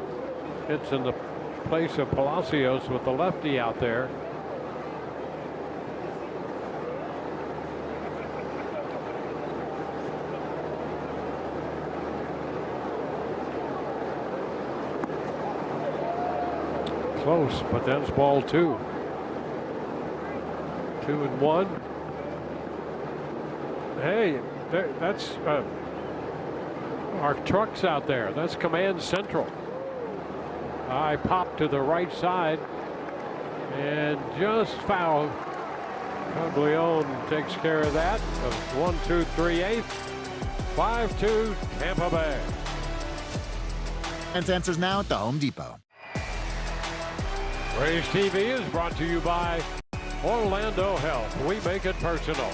hits in the place of Palacios with the lefty out there. Close, but that's ball 2. 2-1. Hey, that's our trucks out there. That's Command Central. I pop to the right side and just foul. Caglione takes care of that. 1-2, 3/8. 5-2 Tampa Bay. And answers now at the Home Depot. Rays TV is brought to you by Orlando Health. We make it personal.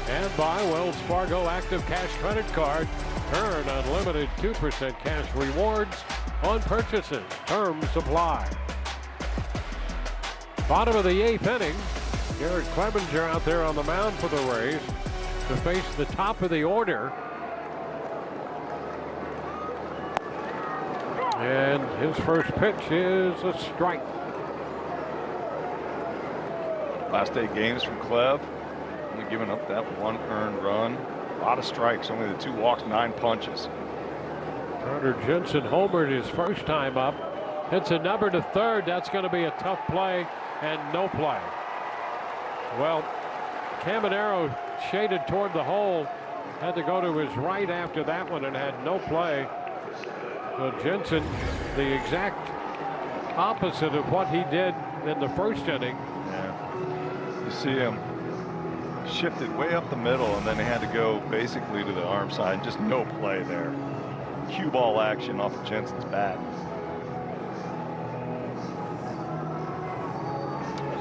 And by Wells Fargo Active Cash Credit Card. Earn unlimited 2% cash rewards on purchases. Terms apply. Bottom of the 8th inning. Garrett Clevenger out there on the mound for the Rays to face the top of the order. And his first pitch is a strike. Last 8 games from Clev. Only giving up that 1 earned run. A lot of strikes, only the 2 walks, 9 punches. Turner Jensen homered his first time up. Hits a number to third. That's going to be a tough play and no play. Well, Caminero shaded toward the hole. Had to go to his right after that one and had no play. So Jensen, the exact opposite of what he did in the first inning. Yeah. You see him shifted way up the middle, and then he had to go basically to the arm side. Just no play there. Cue ball action off of Jensen's bat.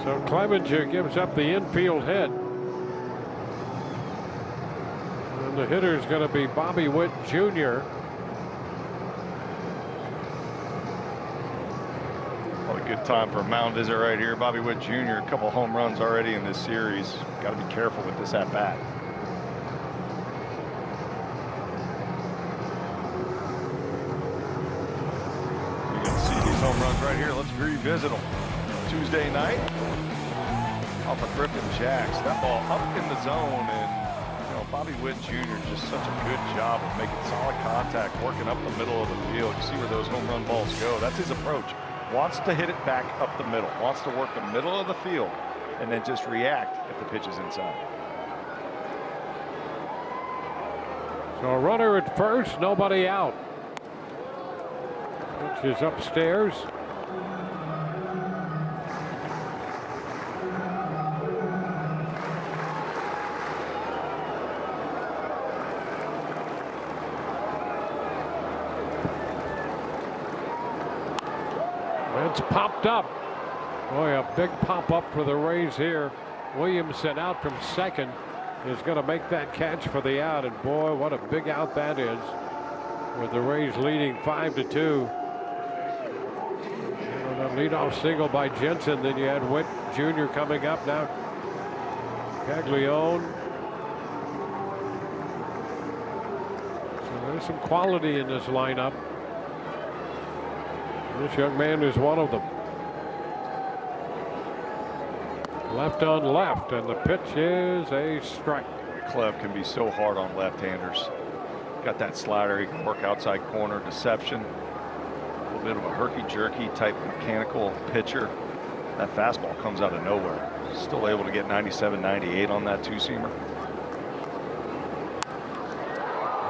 So Clevenger gives up the infield hit. And the hitter is going to be Bobby Witt Jr. What a good time for a mound visit right here. Bobby Witt Jr. A couple home runs already in this series. Got to be careful with this at bat. You can see these home runs right here. Let's revisit them. Tuesday night off of Griffin Jacks. That ball up in the zone, and Bobby Witt Jr. just such a good job of making solid contact, working up the middle of the field. You see where those home run balls go. That's his approach. Wants to hit it back up the middle. Wants to work the middle of the field and then just react if the pitch is inside. So a runner at first, nobody out. Pitch is upstairs. It's popped up. Boy, a big pop up for the Rays here. Williamson out from second is going to make that catch for the out, and boy, what a big out that is, with the Rays leading 5-2. The leadoff single by Jensen. Then you had Witt Jr. coming up now. Caglione. So there's some quality in this lineup. This young man is one of them. Left on left, and the pitch is a strike. Clev can be so hard on left-handers. Got that slider. He can work outside corner, deception. A little bit of a herky-jerky type mechanical pitcher. That fastball comes out of nowhere. Still able to get 97, 98 on that two-seamer.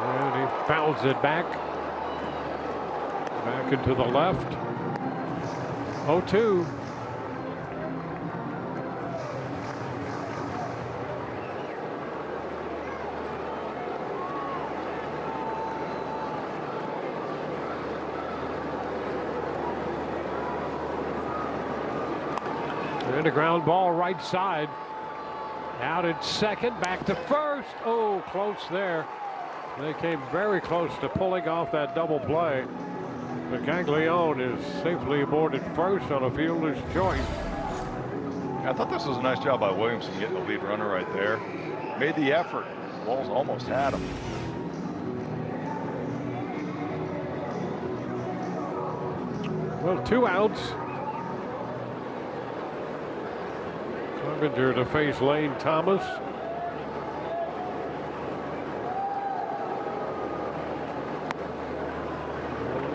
And he fouls it back. Back into the left. 0-2. And a ground ball right side. Out at second, back to first. Oh, close there. They came very close to pulling off that double play. But Caglione is safely aboard at first on a fielder's choice. I thought this was a nice job by Williamson getting the lead runner right there. Made the effort. Walls almost had him. Well, 2 outs. Clevenger to face Lane Thomas.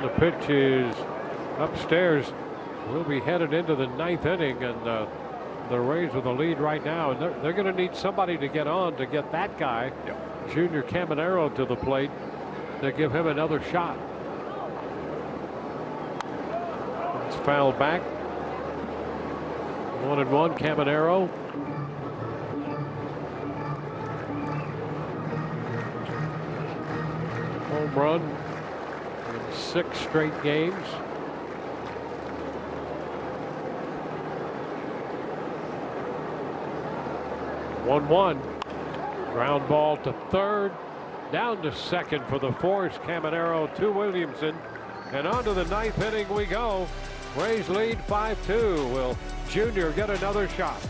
The pitch is upstairs. We'll be headed into the 9th inning, and the Rays with the lead right now, and they're going to need somebody to get on to get that guy, Junior Caminero, to the plate to give him another shot. It's fouled back. 1-1 Caminero. Home run in 6 straight games. One. Ground ball to third. Down to second for the force. Caminero to Williamson. And on to the 9th inning we go. Rays lead 5-2. Will Junior get another shot?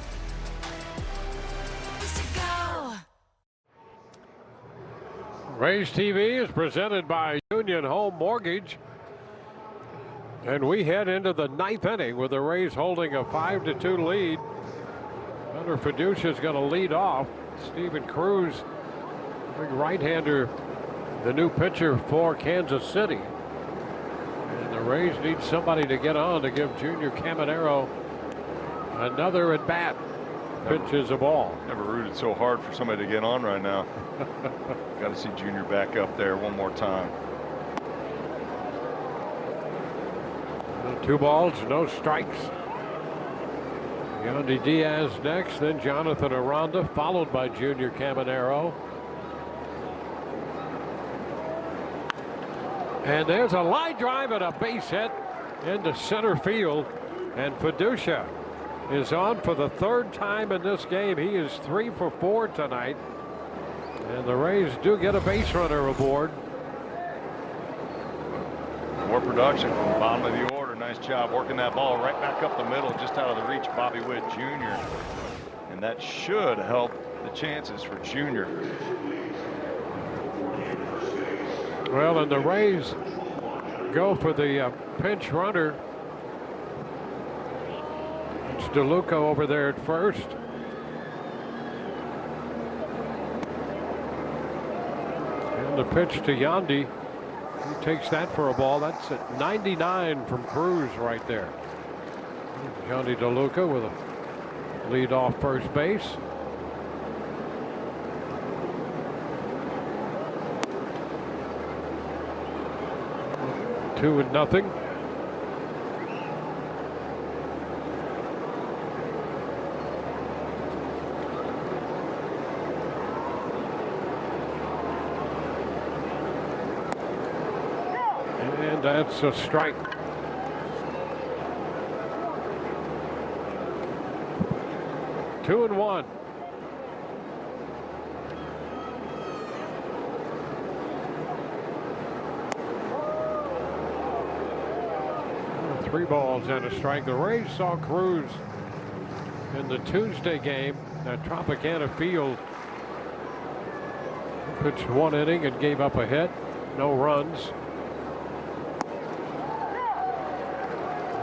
Rays TV is presented by Union Home Mortgage. And we head into the 9th inning with the Rays holding a 5-2 lead. Hunter Fiducia is going to lead off. Steven Cruz, big right-hander, the new pitcher for Kansas City. Rays need somebody to get on to give Junior Caminero another at bat. Pitches a ball. Never rooted so hard for somebody to get on right now. Got to see Junior back up there one more time. 2 balls, no strikes. Yandy Diaz next, then Jonathan Aranda, followed by Junior Caminero. And there's a line drive and a base hit into center field. And Fiducia is on for the 3rd time in this game. He is 3 for 4 tonight. And the Rays do get a base runner aboard. More production from the bottom of the order. Nice job working that ball right back up the middle, just out of the reach of Bobby Witt Jr. And that should help the chances for Junior. Well, and the Rays go for the pinch runner. It's DeLuca over there at first. And the pitch to Yandy. He takes that for a ball. That's at 99 from Cruz right there. Yandy DeLuca with a lead off first base. Two and nothing. And that's a strike. Two and one. Three balls and a strike. The Rays saw Cruz in the Tuesday game at Tropicana Field. He pitched 1 inning and gave up a hit. No runs.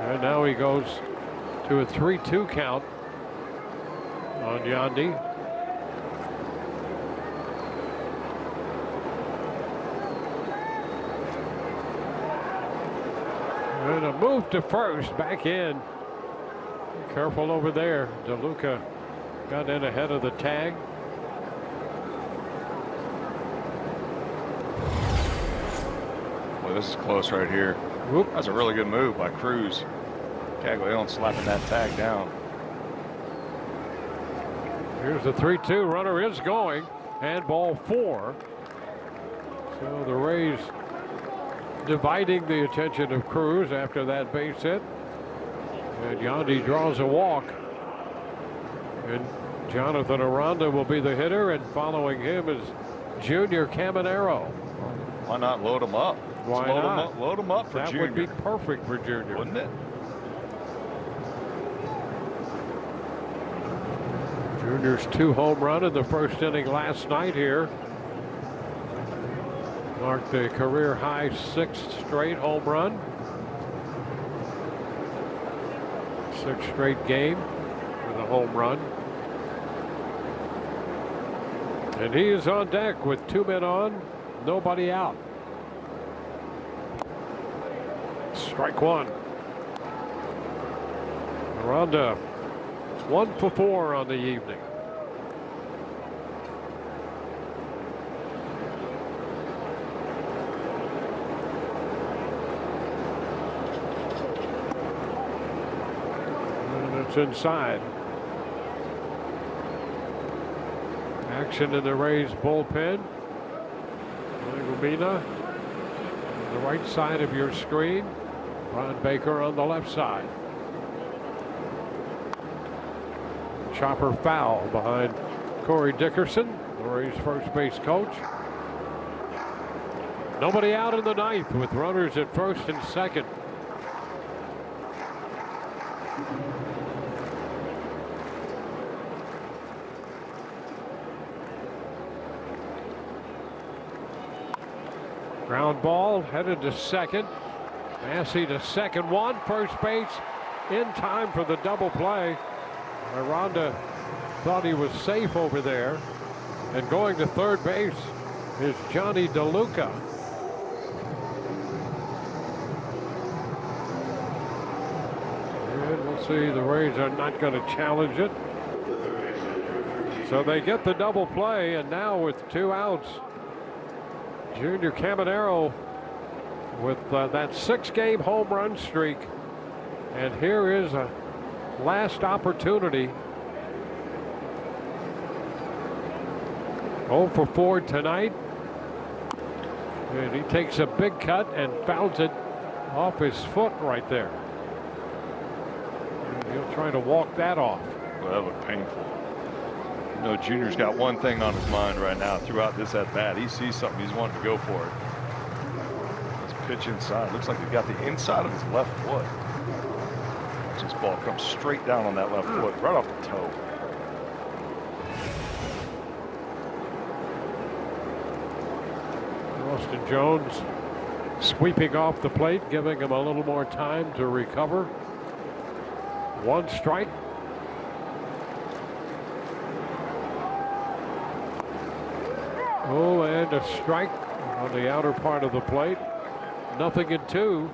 And now he goes to a 3-2 count on Yandy. And a move to first, back in. Careful over there. DeLuca got in ahead of the tag. Boy, this is close right here. Whoop. That's a really good move by Cruz. Caglione slapping that tag down. Here's the 3-2. Runner is going, and ball 4. So the Rays dividing the attention of Cruz after that base hit. And Yandy draws a walk. And Jonathan Aranda will be the hitter, and following him is Junior Caminero. Why not load him up? Why not? Load him up for that Junior. Would be perfect for Junior. Wouldn't it? Junior's 2 home run in the first inning last night here. Marked the career high 6th straight home run. 6th straight game with a home run. And he is on deck with 2 men on, nobody out. Strike 1. Aranda 1 for 4 on the evening. And it's inside. Action in the Rays bullpen. Gumina on the right side of your screen. Ron Baker on the left side. Chopper foul behind Corey Dickerson, the Rays first base coach. Nobody out in the 9th with runners at first and second. Ground ball headed to second. Massey to second, 1, first base in time for the double play. Aranda thought he was safe over there. And going to third base is Johnny DeLuca. See, the Rays are not going to challenge it. So they get the double play, and now with 2 outs, Junior Caminero with that 6-game home run streak. And here is a last opportunity. 0 for 4 tonight. And he takes a big cut and fouls it off his foot right there. And he'll try to walk that off. Well, that looked painful. You know, Junior's got one thing on his mind right now throughout this at bat. He sees something, he's wanting to go for it. Let's pitch inside. Looks like he got the inside of his left foot. This ball comes straight down on that left foot, right off the toe. Austin Jones sweeping off the plate, giving him a little more time to recover. 1 strike. Oh, and a strike on the outer part of the plate. 0-2.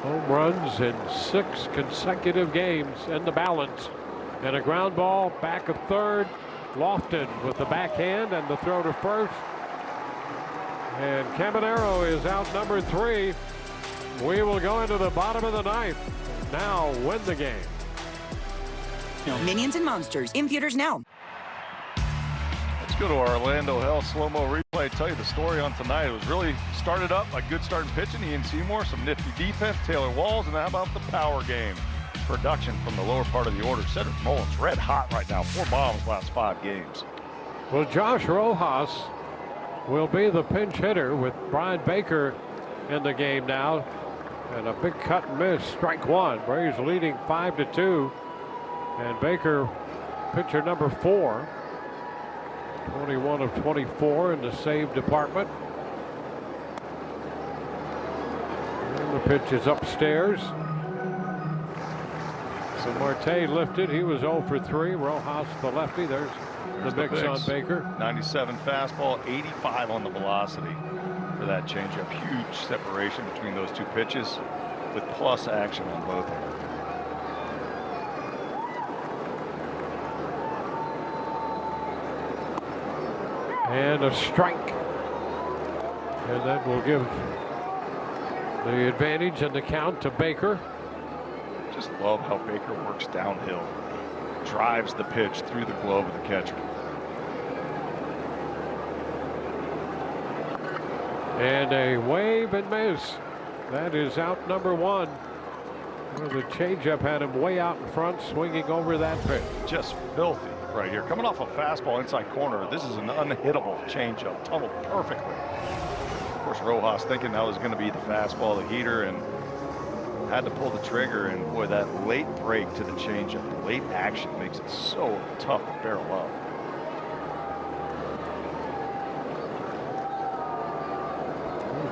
Home runs in 6 consecutive games in the balance. And a ground ball back of third. Lofton with the backhand and the throw to first. And Caminero is out number 3. We will go into the bottom of the 9th. Now win the game. Minions and Monsters in theaters now. Let's go to our Orlando Hell slow-mo replay. Tell you the story on tonight. It was really started up by good starting pitching. Ian Seymour, some nifty defense, Taylor Walls, and how about the power game? Production from the lower part of the order. Cedric Mullins red hot right now. 4 bombs last 5 games. Well, Josh Rojas will be the pinch hitter with Brian Baker in the game now. And a big cut and miss, strike 1. Braves leading 5-2. And Baker, pitcher number 4. 21 of 24 in the save department. And the pitch is upstairs. So Marte lifted. He was 0 for 3. Rojas, the lefty. There's the mix on Baker. 97 fastball, 85 on the velocity for that changeup. Huge separation between those 2 pitches with plus action on both of them. And a strike. And that will give the advantage in the count to Baker. Just love how Baker works downhill. Drives the pitch through the glove of the catcher. And a wave and miss. That is out number 1. Well, the changeup had him way out in front, swinging over that pitch. Just filthy right here. Coming off a fastball inside corner. This is an unhittable changeup. Tunneled perfectly. Of course, Rojas thinking that was going to be the fastball, the heater, and had to pull the trigger. And boy, that late break to the changeup, the late action makes it so tough to barrel up.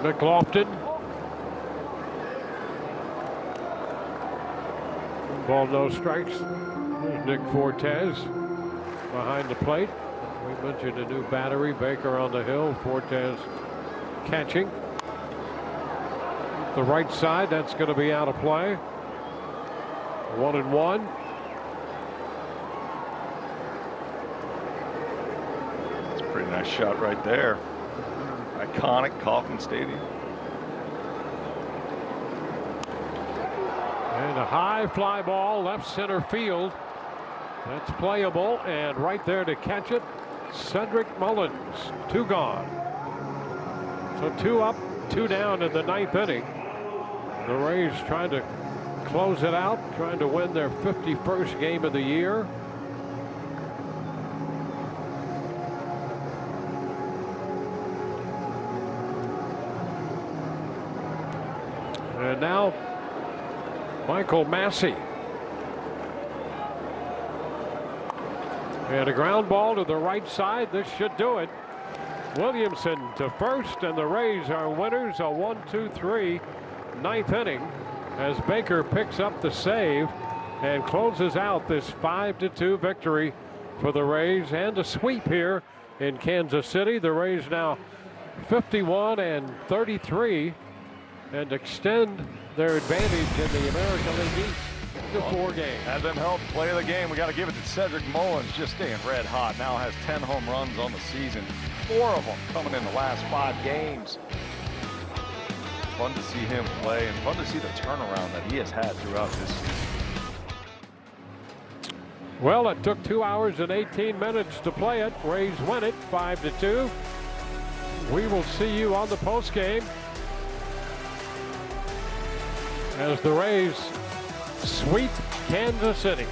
McLaughlin. Ball, no strikes. There's Nick Fortes behind the plate. We mentioned a new battery. Baker on the hill. Fortes catching. The right side, that's going to be out of play. 1-1. It's a pretty nice shot right there. Iconic Kauffman Stadium. And a high fly ball left center field. That's playable, and right there to catch it, Cedric Mullins. 2 gone. So 2 up, 2 down in the 9th inning. The Rays trying to close it out, trying to win their 51st game of the year. And now Michael Massey. And a ground ball to the right side. This should do it. Williamson to first, and the Rays are winners. A 1-2-3 9th inning as Baker picks up the save and closes out this 5-2 victory for the Rays, and a sweep here in Kansas City. The Rays now 51-33 and extend their advantage in the American League East to 4 games. Had them help play the game. We got to give it to Cedric Mullins, just staying red hot. Now has 10 home runs on the season, 4 of them coming in the last 5 games. Fun to see him play and fun to see the turnaround that he has had throughout this season. Well, it took 2 hours and 18 minutes to play it. Rays win it 5-2. We will see you on the post game as the Rays sweep Kansas City.